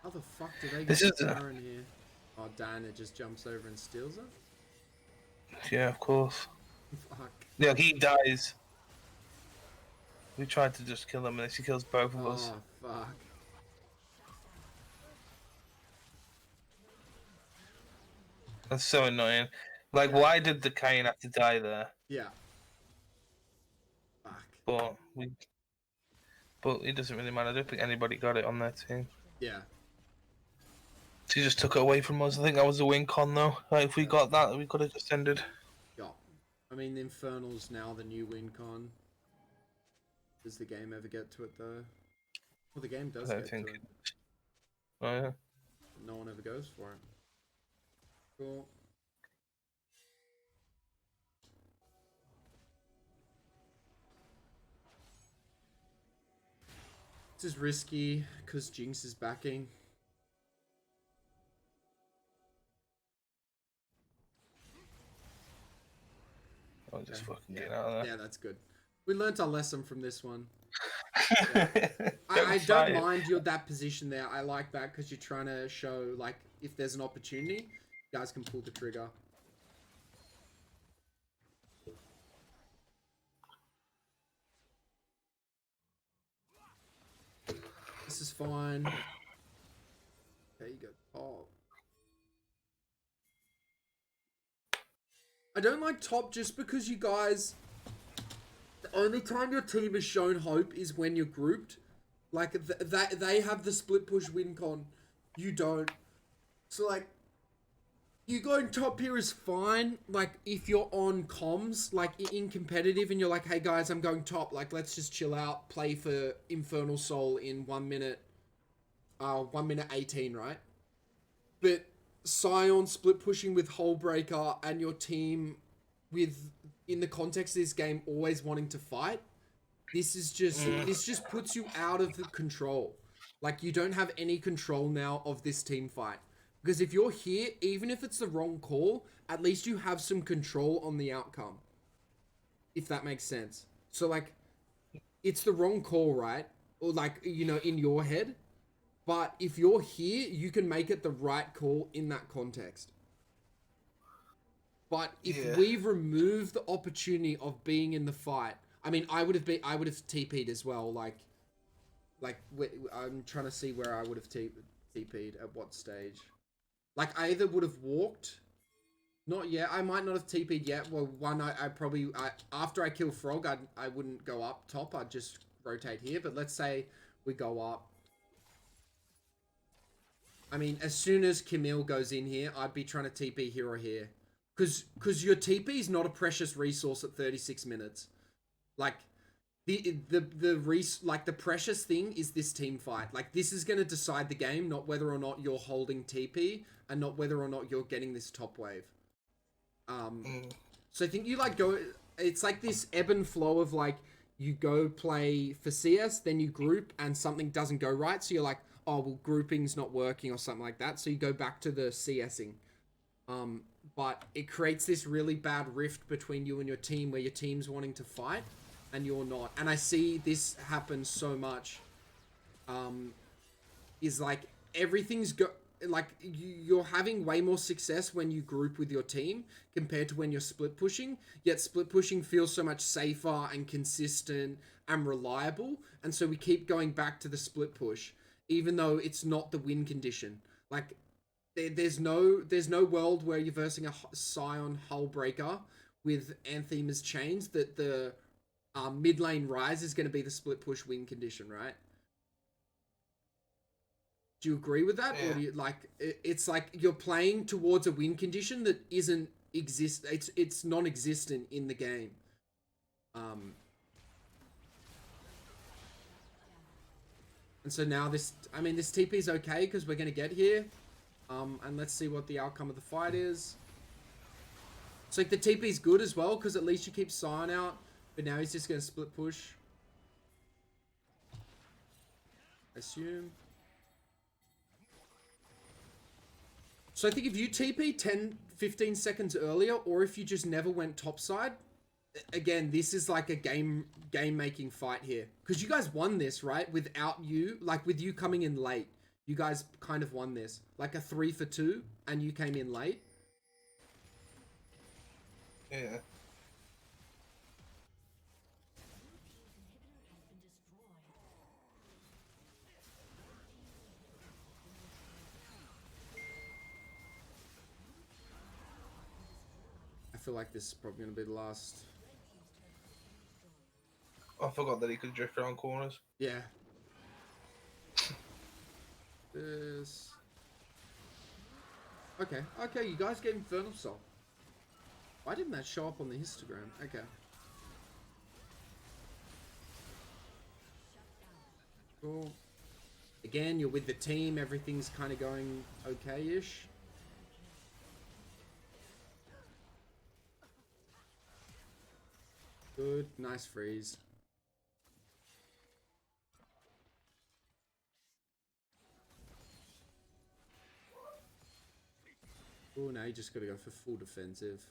How the fuck did they get This is Baron here? Oh, Diana just jumps over and steals it? yeah, of course. Fuck. Yeah, he dies. We tried to just kill him, and she kills both of us. Oh, fuck. That's so annoying. Like, why did the Kain have to die there? Yeah. Fuck. But it doesn't really matter. I don't think anybody got it on their team. Yeah. She just took it away from us. I think that was a win con, though. Like, if we got that, we could have just ended. Yeah. I mean, the Infernal's now the new win con. Does the game ever get to it, though? Well, the game does get to it. Oh, yeah. No one ever goes for it. Cool. This is risky because Jinx is backing. I'll just fucking get out of there. Yeah, that's good. We learnt our lesson from this one. Yeah. I don't mind you're that position there. I like that because you're trying to show, like, if there's an opportunity, you guys can pull the trigger. This is fine. Okay, you go top. I don't like top just because you guys... The only time your team has shown hope is when you're grouped. Like, they have the split push win con. You don't. So, like, you going top here is fine. Like, if you're on comms, like, in competitive, and you're like, hey, guys, I'm going top. Like, let's just chill out. Play for Infernal Soul in 1 minute. 1 minute 18, right? But Scion split pushing with Hullbreaker and your team with... in the context of this game, always wanting to fight, this just puts you out of the control. Like, you don't have any control now of this team fight. Because if you're here, even if it's the wrong call, at least you have some control on the outcome. If that makes sense. So, like, it's the wrong call, right? Or, like, you know, in your head. But if you're here, you can make it the right call in that context. But if we remove the opportunity of being in the fight, I mean, I would have TP'd as well. Like, I'm trying to see where I would have TP'd at what stage. Like, I either would have walked, not yet. I might not have TP'd yet. Well, I probably after I kill Frog, I wouldn't go up top. I'd just rotate here. But let's say we go up. I mean, as soon as Camille goes in here, I'd be trying to TP here or here. Because your TP is not a precious resource at 36 minutes. Like, the precious thing is this team fight. Like, this is going to decide the game, not whether or not you're holding TP, and not whether or not you're getting this top wave. So I think you, like, go... It's like this ebb and flow of, like, you go play for CS, then you group, and something doesn't go right, so you're like, oh, well, grouping's not working, or something like that, so you go back to the CSing. But it creates this really bad rift between you and your team, where your team's wanting to fight and you're not. And I see this happen so much. Is like everything's like you're having way more success when you group with your team compared to when you're split pushing. Yet split pushing feels so much safer and consistent and reliable. And so we keep going back to the split push, even though it's not the win condition. Like, there's no world where you're versing a Scion Hullbreaker with Anthema's Chains that the mid lane Ryze is going to be the split push win condition, right? Do you agree with that? Yeah. Or do you, like, it's like you're playing towards a win condition that isn't exist. It's non-existent in the game. And so now this TP is okay because we're going to get here. And let's see what the outcome of the fight is. So, like, the TP is good as well, because at least you keep Scion out. But now he's just going to split push. Assume. So I think if you TP 10, 15 seconds earlier, or if you just never went topside, again, this is like a game-making fight here. Because you guys won this, right? Without you, like, with you coming in late. you guys kind of won this. Like a 3 for 2, and you came in late. Yeah. I feel like this is probably going to be the last. I forgot that he could drift around corners. Yeah. This. Okay, okay, you guys get Infernal Soul. Why didn't that show up on the histogram? Okay. Cool. Again, you're with the team, everything's kind of going okay-ish. Good, nice freeze. Oh, now you just gotta go for full defensive.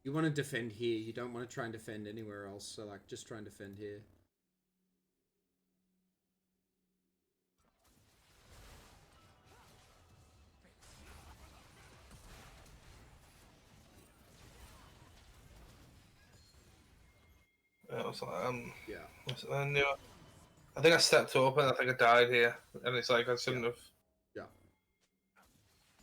You want to defend here, you don't want to try and defend anywhere else, so like, just try and defend here. It was like, Yeah. I knew. I think I stepped up and I think I died here, and it's like I shouldn't have. Yeah.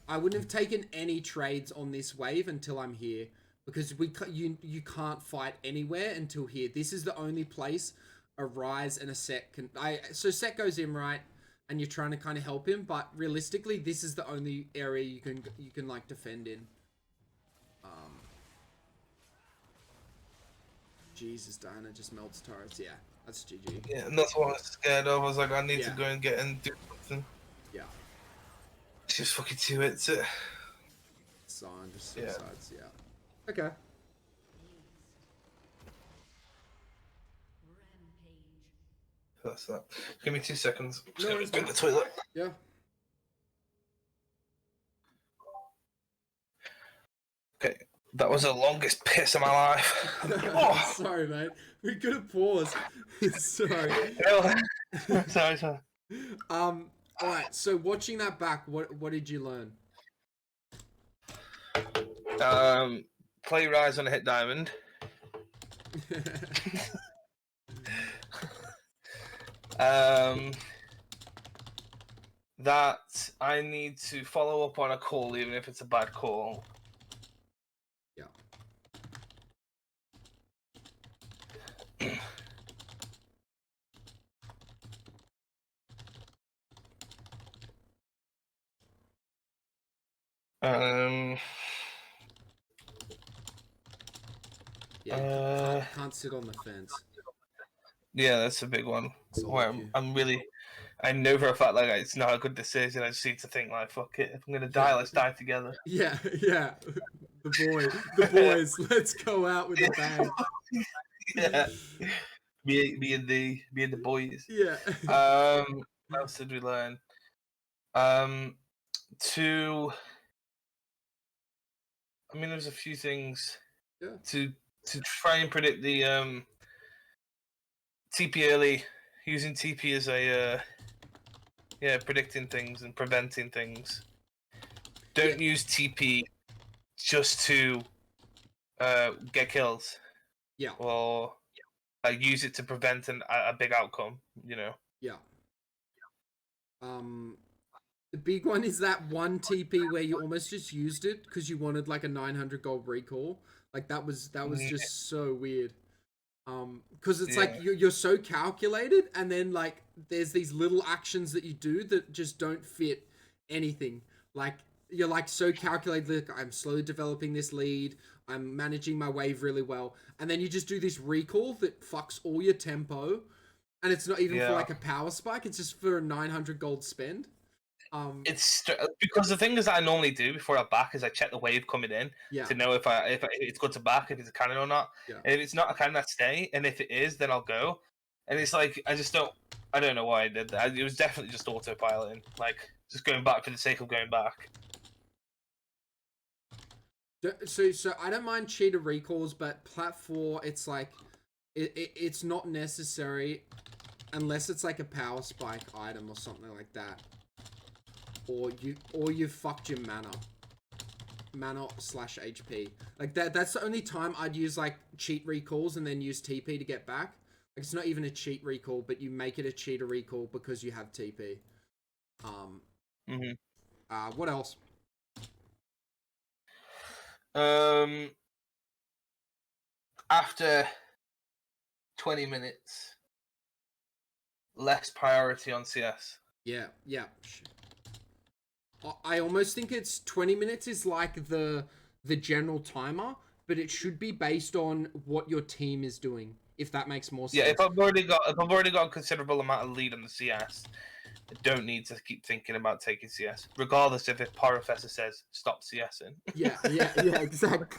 I wouldn't have taken any trades on this wave until I'm here, because you can't fight anywhere until here. This is the only place a Ryze and a Set can. So Set goes in, right, and you're trying to kind of help him, but realistically, this is the only area you can like defend in. Jesus, Diana just melts turrets. Yeah, that's GG. Yeah, and that's what I was scared of. I was like, I need to go and get and do something. Yeah. It's just fucking 2 hits it. Sign, just suicides, yeah. Okay. That's that. Give me 2 seconds. No, Just go to the toilet. Yeah. Okay, that was the longest piss of my life. Oh. Sorry, mate. We could have paused. Sorry. Sorry. All right. So watching that back, what did you learn? Play Ryze on a hit diamond. That I need to follow up on a call even if it's a bad call. Yeah. Yeah, can't sit on the fence. Yeah, that's a big one. Where I know for a fact like it's not a good decision. I just need to think like, fuck it. If I'm gonna die, let's die together. Yeah. The boys, let's go out with a bang. Yeah. Me and the boys. Yeah. What else did we learn? There's a few things. Yeah. To try and predict the TP early, using TP as a predicting things and preventing things. Don't use TP just to get kills. Yeah. Or use it to prevent a big outcome, you know. Yeah. The big one is that one TP where you almost just used it because you wanted like a 900 gold recall. Like that was just so weird. Because it's like you're so calculated, and then like there's these little actions that you do that just don't fit anything. Like you're like so calculated. Like, I'm slowly developing this lead. I'm managing my wave really well, and then you just do this recall that fucks all your tempo, and it's not even for like a power spike. It's just for a 900 gold spend. It's because the thing is that I normally do before I back is I check the wave coming in to know if it's good to back, if it's a cannon or not. Yeah. And if it's not a cannon, I stay, and if it is, then I'll go. And it's like I don't know why I did that. It was definitely just autopiloting, like just going back for the sake of going back. So I don't mind cheater recalls, but plat 4, it's like it's not necessary. unless it's like a power spike item or something like that, or you fucked your mana slash HP. Like that's the only time I'd use like cheat recalls and then use TP to get back. Like it's not even a cheat recall, but you make it a cheater recall because you have TP. What else? After 20 minutes, less priority on CS. Yeah. I almost think it's 20 minutes is like the general timer, but it should be based on what your team is doing, if that makes more sense. Yeah, if I've already got a considerable amount of lead on the CS, I don't need to keep thinking about taking CS, regardless if Professor says stop CSing. Yeah, exactly.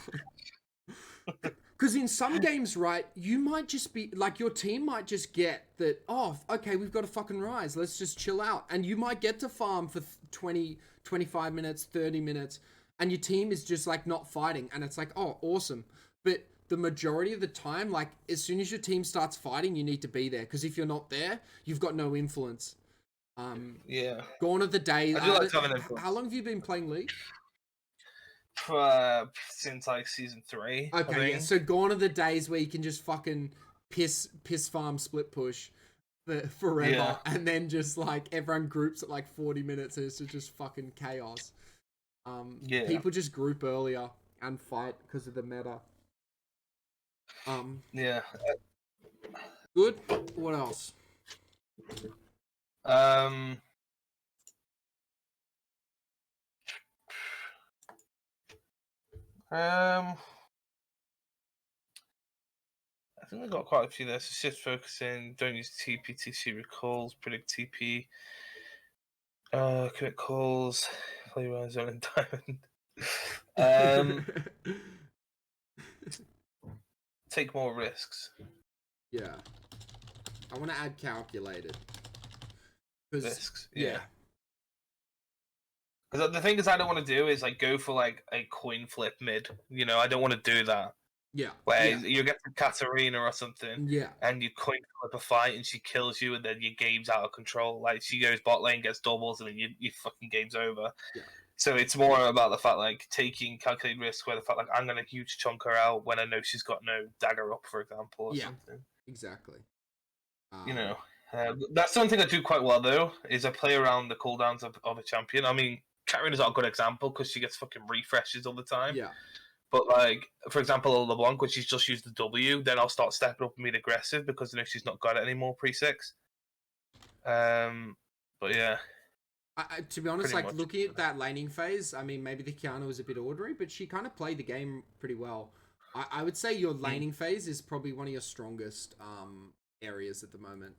Because in some games, right, you might just be like, your team might just get that, oh, okay, we've got a fucking Ryze, let's just chill out. And you might get to farm for 20, 25 minutes, 30 minutes, and your team is just like not fighting. And it's like, oh, awesome. But the majority of the time, like, as soon as your team starts fighting, you need to be there. Because if you're not there, you've got no influence. Yeah. Gone are the days. I do like having influence. How long have you been playing League? Since like season 3. Okay, yeah. So gone are the days where you can just fucking piss farm split push for forever, and then just like everyone groups at like 40 minutes, and it's just fucking chaos. People just group earlier and fight because of the meta. Yeah. Good. What else? I think we got quite a few there. So shift focusing, don't use TPTC recalls, predict TP, commit calls, play Ryze on in diamond. Take more risks. Yeah. I want to add calculated. Risks, yeah. Because the thing is, I don't want to do is like go for like a coin flip mid. You know, I don't want to do that. Yeah. Where you get to Katarina or something, and you coin flip a fight and she kills you, and then your game's out of control. Like she goes bot lane, gets doubles, and then your fucking game's over. Yeah. So it's more about the fact like taking calculated risk, where the fact like I'm gonna huge chunk her out when I know she's got no dagger up, for example, or something. Exactly. You know, that's something I do quite well though. Is I play around the cooldowns of a champion. I mean, Katarina's not a good example because she gets fucking refreshes all the time. Yeah. But like, for example, LeBlanc, when she's just used the W, then I'll start stepping up and being aggressive because I know she's not got it anymore pre-6. But yeah. To be honest, like looking at that laning phase, I mean, maybe the Kiana was a bit ordinary, but she kind of played the game pretty well. I would say your laning phase is probably one of your strongest areas at the moment.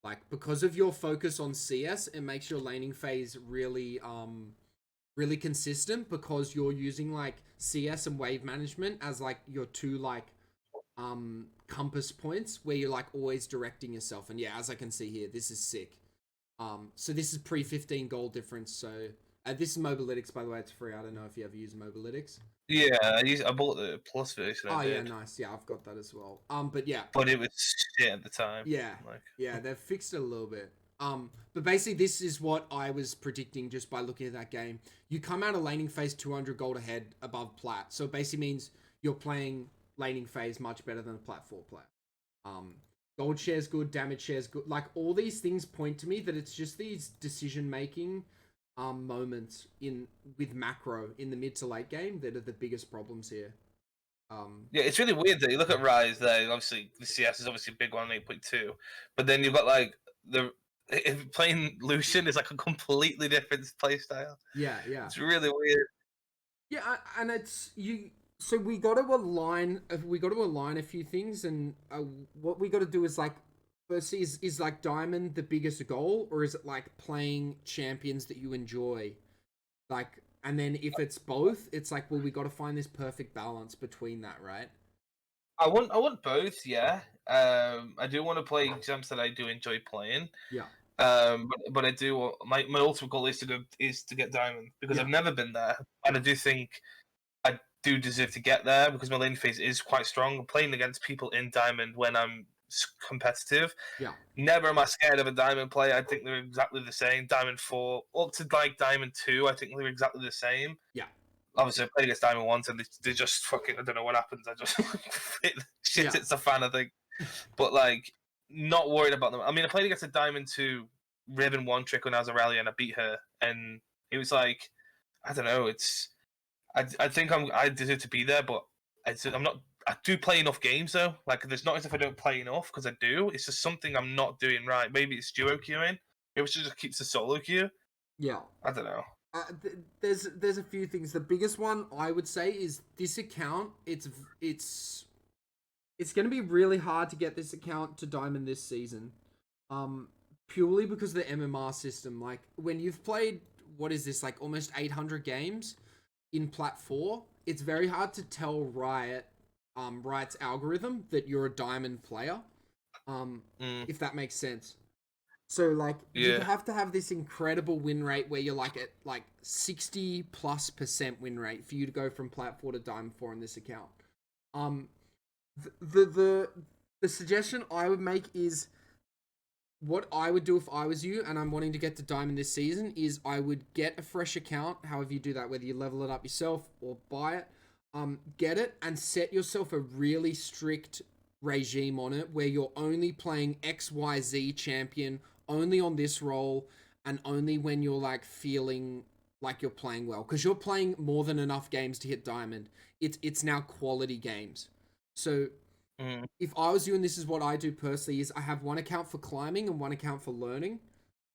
Like, because of your focus on CS, it makes your laning phase really really consistent because you're using like CS and wave management as like your two like compass points where you're like always directing yourself. And yeah, as I can see here, this is sick. So this is pre 15 gold difference. So this is Mobilytics, by the way. It's free. I don't know if you ever use Mobilytics. Yeah, I bought the plus version. Yeah, nice. Yeah, I've got that as well. But yeah. But it was shit at the time. Yeah, yeah, they've fixed it a little bit. But basically this is what I was predicting just by looking at that game. You come out of laning phase 200 gold ahead above plat. So it basically means you're playing laning phase much better than the plat 4 player. Gold share's good, damage share's good. Like all these things point to me that it's just these decision making moments with macro in the mid to late game that are the biggest problems here. Yeah, it's really weird that you look at Ryze there. Obviously, the CS is obviously a big one, 8.2. But then you've got like playing Lucian is like a completely different playstyle. Yeah. It's really weird. Yeah, and it's you. So we got to align a few things, and what we got to do is like, firstly, is like Diamond the biggest goal, or is it like playing champions that you enjoy, like, and then if it's both, it's like, well, we got to find this perfect balance between that, right? I want both, yeah. I do want to play gems that I do enjoy playing. Yeah. But I do my ultimate goal is to get Diamond because I've never been there, and I do think I do deserve to get there because my lane phase is quite strong. Playing against people in Diamond when I'm competitive. Yeah. Never am I scared of a Diamond player. I think they're exactly the same. Diamond 4 up to like Diamond 2, I think they're exactly the same. Yeah. Obviously, I played against Diamond once, and they just fucking, I don't know what happens. I just shit, it's a fan, I think. But like, not worried about them. I mean, I played against a Diamond 2 Ribbon 1 trick when I was a rally, and I beat her, and it was like, I don't know. I think I deserve to be there, but I'm not. I do play enough games though. Like, there's not as if I don't play enough, because I do. It's just something I'm not doing right. Maybe it's duo queuing. Maybe it just keeps the solo queue. Yeah. I don't know. There's a few things. The biggest one I would say is this account. It's going to be really hard to get this account to Diamond this season, purely because of the MMR system. Like, when you've played, what is this, like almost 800 games in Plat 4, it's very hard to tell Riot's algorithm that you're a Diamond player, if that makes sense. So, like, you have to have this incredible win rate where you're like at like 60+% win rate for you to go from Plat 4 to Diamond 4 in this account. The suggestion I would make is, what I would do if I was you and I'm wanting to get to Diamond this season is I would get a fresh account, however you do that, whether you level it up yourself or buy it, get it and set yourself a really strict regime on it where you're only playing XYZ champion, only on this role, and only when you're like feeling like you're playing well, because you're playing more than enough games to hit Diamond. It's now quality games. So if I was you, and this is what I do personally, is I have one account for climbing and one account for learning.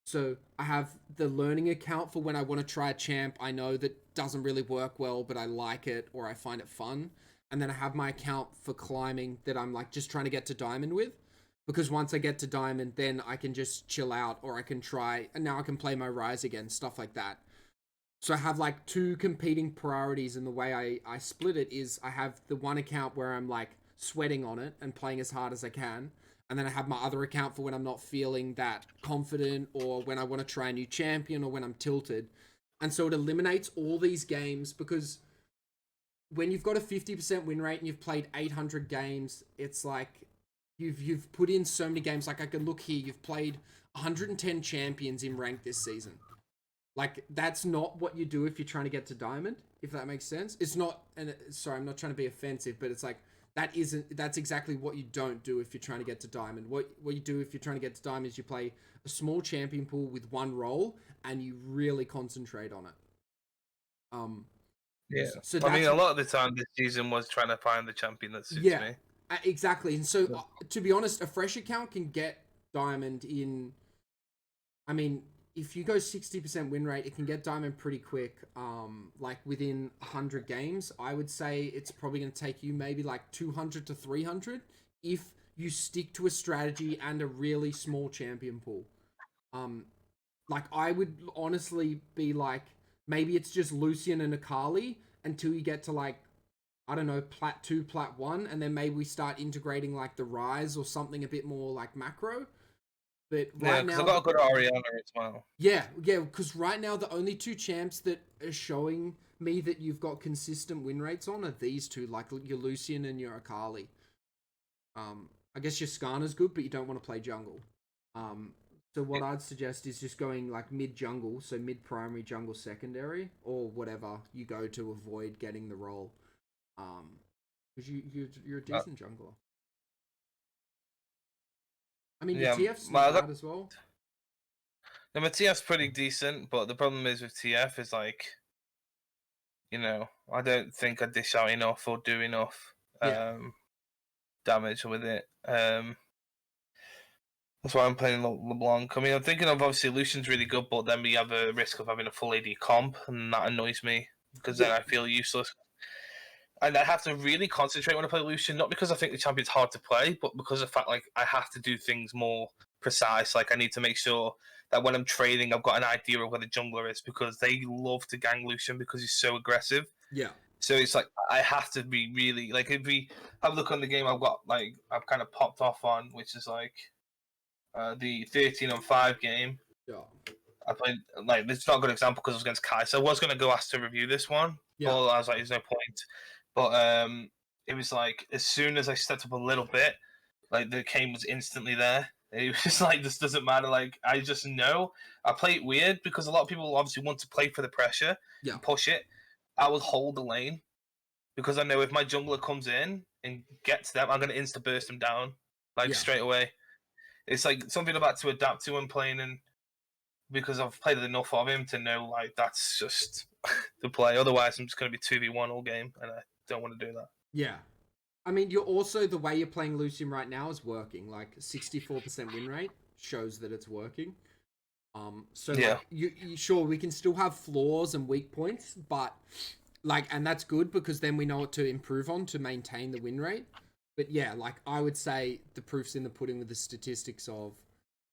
So I have the learning account for when I want to try a champ I know that doesn't really work well, but I like it or I find it fun. And then I have my account for climbing that I'm like just trying to get to Diamond with. Because once I get to Diamond, then I can just chill out, or I can try, and now I can play my Ryze again, stuff like that. So I have like two competing priorities, and the way I split it is I have the one account where I'm like sweating on it and playing as hard as I can. And then I have my other account for when I'm not feeling that confident, or when I want to try a new champion, or when I'm tilted. And so it eliminates all these games, because when you've got a 50% win rate and you've played 800 games, it's like you've put in so many games. Like, I can look here, you've played 110 champions in rank this season. Like, that's not what you do if you're trying to get to Diamond, if that makes sense. It's not, and sorry, I'm not trying to be offensive, but it's like, that's exactly what you don't do if you're trying to get to Diamond. What you do if you're trying to get to Diamond is you play a small champion pool with one role, and you really concentrate on it. Yeah. So I mean, a lot of the time this season was trying to find the champion that suits me. Exactly. And so, to be honest, a fresh account can get Diamond in, I mean, if you go 60% win rate, it can get Diamond pretty quick. Like within 100 games, I would say it's probably going to take you maybe like 200 to 300 if you stick to a strategy and a really small champion pool. Like, I would honestly be like, maybe it's just Lucian and Akali until you get to like, I don't know, Plat 2, Plat 1, and then maybe we start integrating like the Ryze or something a bit more like macro. But right now, I've got a good Oriana as well. Yeah, because right now the only two champs that are showing me that you've got consistent win rates on are these two, like your Lucian and your Akali. I guess your Skarner's good, but you don't want to play jungle. So what I'd suggest is just going like mid jungle, so mid primary, jungle secondary, or whatever you go to avoid getting the role. Because you're a decent jungler. I mean, your TF's not bad as well. No, my TF's pretty decent, but the problem is with TF is like, you know, I don't think I dish out enough or do enough damage with it. That's why I'm playing LeBlanc. I mean, I'm thinking of, obviously Lucian's really good, but then we have a risk of having a full AD comp, and that annoys me because then I feel useless. And I have to really concentrate when I play Lucian, not because I think the champion's hard to play, but because of the fact, like, I have to do things more precise. Like, I need to make sure that when I'm trading, I've got an idea of where the jungler is, because they love to gang Lucian because he's so aggressive. Yeah. So it's like, I have to be really, like, if we have a look on the game I've kind of popped off on, which is like the 13-on-5 game. Yeah. I played, like, it's not a good example because it was against Kai, so I was going to go ask to review this one. Yeah. But I was like, there's no point. But it was like, as soon as I stepped up a little bit, like the cane was instantly there. It was just like, this doesn't matter. Like, I just know I play it weird because a lot of people obviously want to play for the pressure and push it. I will hold the lane because I know if my jungler comes in and gets them, I'm going to insta burst them down straight away. It's like something about to adapt to when playing, and because I've played enough of him to know like that's just the play. Otherwise, I'm just going to be 2v1 all game, and I don't want to do that. Yeah. I mean, you're also, the way you're playing Lucian right now is working. Like 64% win rate shows that it's working. So like, you sure, we can still have flaws and weak points, but like, and that's good because then we know what to improve on to maintain the win rate. But yeah, like I would say the proof's in the pudding with the statistics of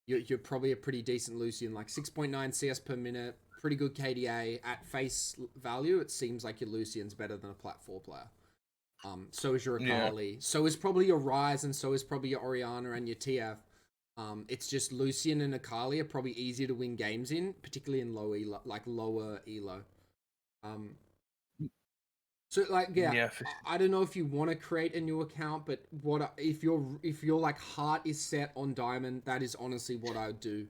you're probably a pretty decent Lucian, like 6.9 CS per minute, pretty good KDA at face value. It seems like your Lucian's better than a Plat 4 player. So is your Akali, so is probably your Ryze, and so is probably your Orianna and your TF. It's just Lucian and Akali are probably easier to win games in, particularly in low elo, like lower elo. So like I don't know if you want to create a new account, but if your like heart is set on Diamond, that is honestly what I would do.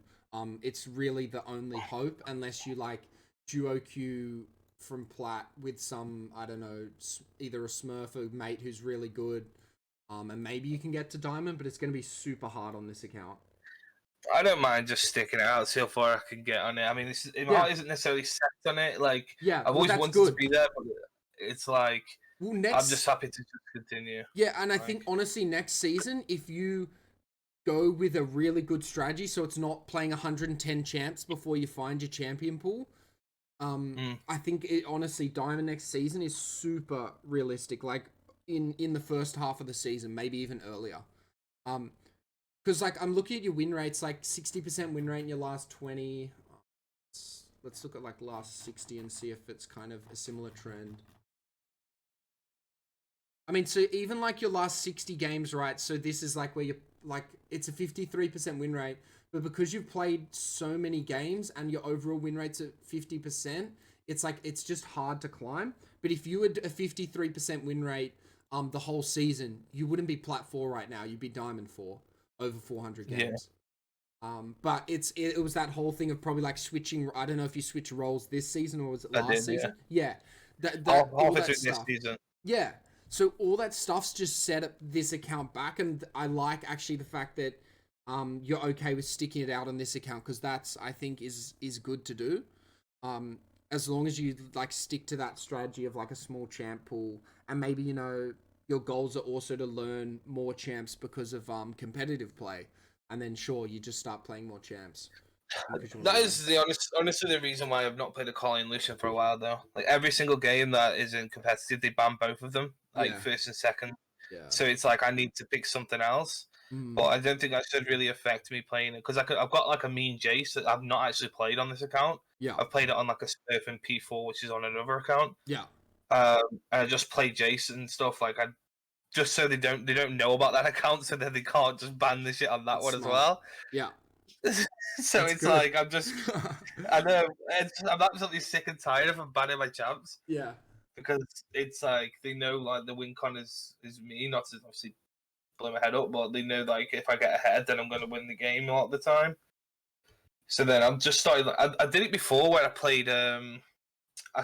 It's really the only hope, unless you like duo queue from Plat with some, I don't know, either a Smurf or mate who's really good, and maybe you can get to Diamond, but it's going to be super hard on this account. I don't mind just sticking it out, see how far I can get on it. I mean, my heart isn't necessarily set on it. Like, I've always wanted to be there, but it's like, I'm just happy to just continue. Yeah, and I think, honestly, next season, if you go with a really good strategy, so it's not playing 110 champs before you find your champion pool, I think honestly, Diamond next season is super realistic. Like in the first half of the season, maybe even earlier. Because like I'm looking at your win rates, like 60% win rate in your last 20. Let's look at like last 60 and see if it's kind of a similar trend. I mean, so even like your last 60 games, right? So this is like where you like it's a 53% win rate. But because you've played so many games and your overall win rate's at 50%, it's like it's just hard to climb. But if you had a 53% win rate the whole season, you wouldn't be Plat 4 right now. You'd be Diamond 4 over 400 games. But it was that whole thing of probably like switching. I don't know if you switched roles this season or was it last season? Yeah. All that stuff. This season. Yeah. So all that stuff's just set up this account back, and I like actually the fact that you're okay with sticking it out on this account, because that's, I think, is good to do. As long as you like stick to that strategy of like a small champ pool, and maybe, you know, your goals are also to learn more champs because of competitive play, and then sure, you just start playing more champs. That is the honestly the reason why I've not played Akali and Lucian for a while though. Like every single game that is in competitive, they ban both of them, like first and second. Yeah. So it's like I need to pick something else. But I don't think that should really affect me playing it, because I've got like a mean Jace that I've not actually played on this account. Yeah. I've played it on like a Smurf and P4, which is on another account. Yeah. And I just play Jace and stuff like just so they don't know about that account, so that they can't just ban the shit on that one as well. Yeah. So that's it's good. Like I'm just, I know, I'm absolutely sick and tired of them banning my champs. Yeah. Because it's like they know like the win con is me, not to obviously blow my head up, but they know like if I get ahead, then I'm going to win the game a lot of the time. So then I'm just starting. I did it before where I played a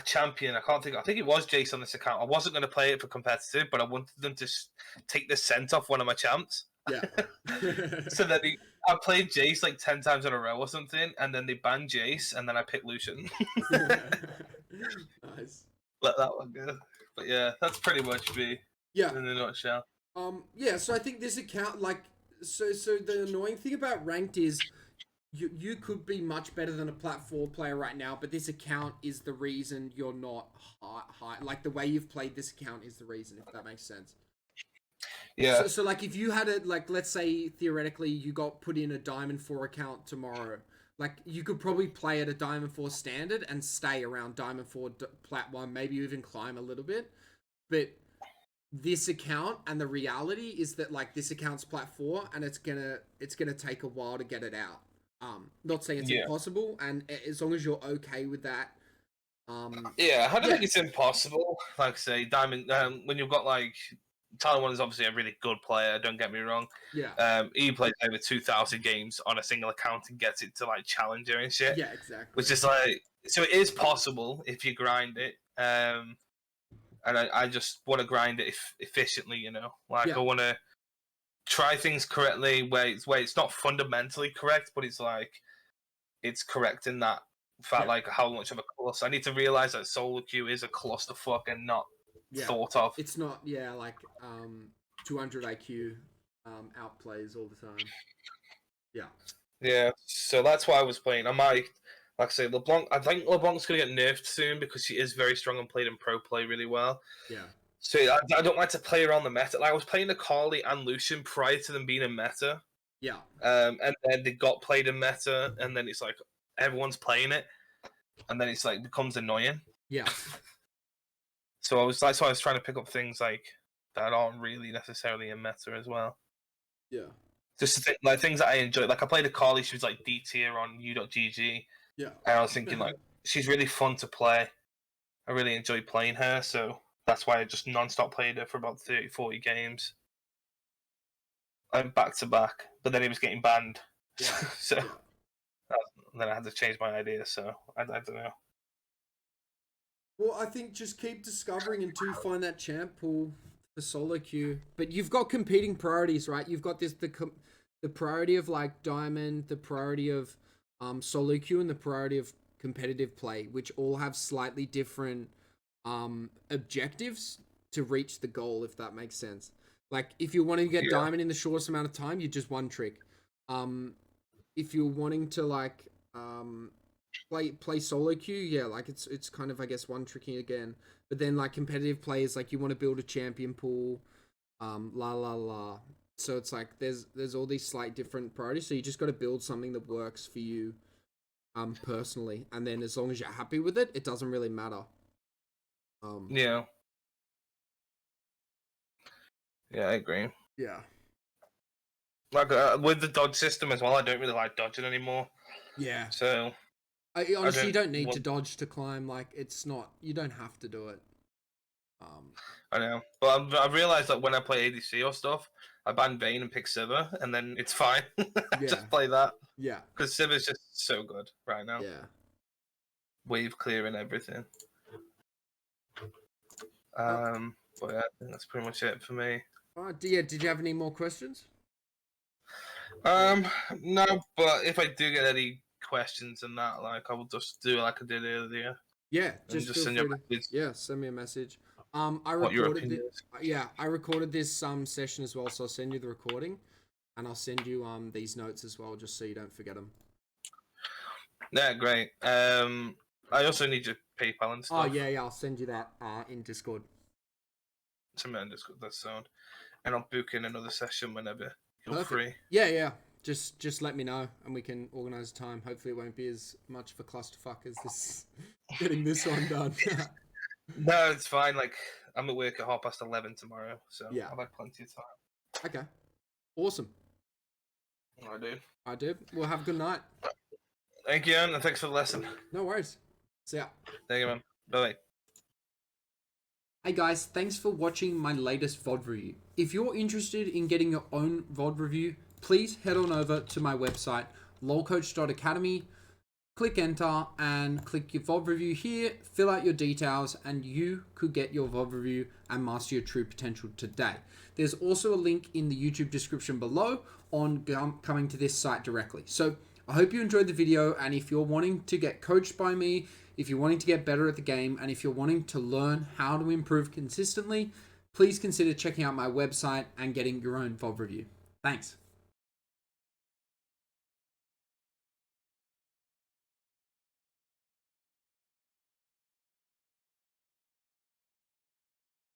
champion. I think it was Jace on this account. I wasn't going to play it for competitive, but I wanted them to take the scent off one of my champs. Yeah. So then I played Jace like 10 times in a row or something, and then they banned Jace, and then I picked Lucian. Nice. Let that one go. But yeah, that's pretty much me. Yeah. In a nutshell. Yeah, so I think this account, like, so the annoying thing about ranked is you could be much better than a Plat 4 player right now, but this account is the reason you're not high. Like, the way you've played this account is the reason, if that makes sense. Yeah. So like, if you had like, let's say, theoretically, you got put in a Diamond 4 account tomorrow, like, you could probably play at a Diamond 4 standard and stay around Diamond 4 Plat 1, maybe even climb a little bit. But this account, and the reality is that, like, this account's Plat 4, and it's gonna take a while to get it out. Not saying it's impossible, and as long as you're okay with that. I don't think it's impossible. Like, say, Diamond, when you've got, like, Talon is obviously a really good player. Don't get me wrong. Yeah. He plays over 2,000 games on a single account and gets it to like challenger and shit. Yeah, exactly. Which is like, so it is possible if you grind it. And I just want to grind it efficiently, you know. Like I want to try things correctly where it's not fundamentally correct, but it's like it's correct in that fact, like how much of a cluster. I need to realize that solo queue is a clusterfuck and not thought of. It's not, like 200 IQ outplays all the time. Yeah. Yeah, so that's why I was playing. I might, like I say, LeBlanc. I think LeBlanc's gonna get nerfed soon because she is very strong and played in pro play really well. Yeah. So I don't like to play around the meta. Like I was playing Akali and Lucian prior to them being in meta. Yeah. And then they got played in meta, and then it's like everyone's playing it, and then it's like becomes annoying. Yeah. So that's why I was trying to pick up things like that aren't really necessarily in meta as well. Yeah. Just like things that I enjoy. Like I played Akali, she was like D tier on u.gg. Yeah. And I was thinking like she's really fun to play. I really enjoy playing her, so that's why I just non-stop played her for about 30, 40 games. I'm back to back, but then he was getting banned. Yeah. So then I had to change my idea, so I don't know. Well, I think just keep discovering until you find that champ pool for solo queue. But you've got competing priorities, right? You've got the priority of like diamond, the priority of solo queue, and the priority of competitive play, which all have slightly different objectives to reach the goal, if that makes sense. Like if you're wanting to get diamond in the shortest amount of time, you just one trick. If you're wanting to like play solo queue, like it's kind of, I guess, one tricky again. But then like competitive players, like you want to build a champion pool, so it's like there's all these slight different priorities, so you just got to build something that works for you personally, and then as long as you're happy with it, it doesn't really matter. Yeah, I agree. Yeah. Like with the dodge system as well, I don't really like dodging anymore. Yeah. So honestly, you don't need to dodge to climb. Like it's not, you don't have to do it. I know, but I've realized that when I play ADC or stuff, I ban Vayne and pick Sivir, and then it's fine. Just play that. Yeah. Because Sivir's just so good right now. Yeah. Wave clear and everything. But yeah, I think that's pretty much it for me. Did you have any more questions? No, but if I do get any questions and that, like I will just do like I did earlier. Yeah, just send you a message. Yeah, send me a message. I recorded I recorded this session as well, so I'll send you the recording, and I'll send you these notes as well, just so you don't forget them. Yeah, great. I also need your PayPal and stuff. Oh yeah, I'll send you that in Discord. Send me on Discord, that's sound. And I'll book in another session whenever you're free. Yeah. Just let me know, and we can organize a time. Hopefully, it won't be as much of a clusterfuck as this getting this one done. No, it's fine. Like I'm at work at 11:30 tomorrow, so yeah, I've had plenty of time. Okay, awesome. I do. Well, have a good night. Thank you, and thanks for the lesson. No worries. See ya. Thank you, man. Bye. Hey guys, thanks for watching my latest VOD review. If you're interested in getting your own VOD review, please head on over to my website, lolcoach.academy, click enter and click your VOD review here, fill out your details, and you could get your VOD review and master your true potential today. There's also a link in the YouTube description below on coming to this site directly. So I hope you enjoyed the video, and if you're wanting to get coached by me, if you're wanting to get better at the game, and if you're wanting to learn how to improve consistently, please consider checking out my website and getting your own VOD review. Thanks.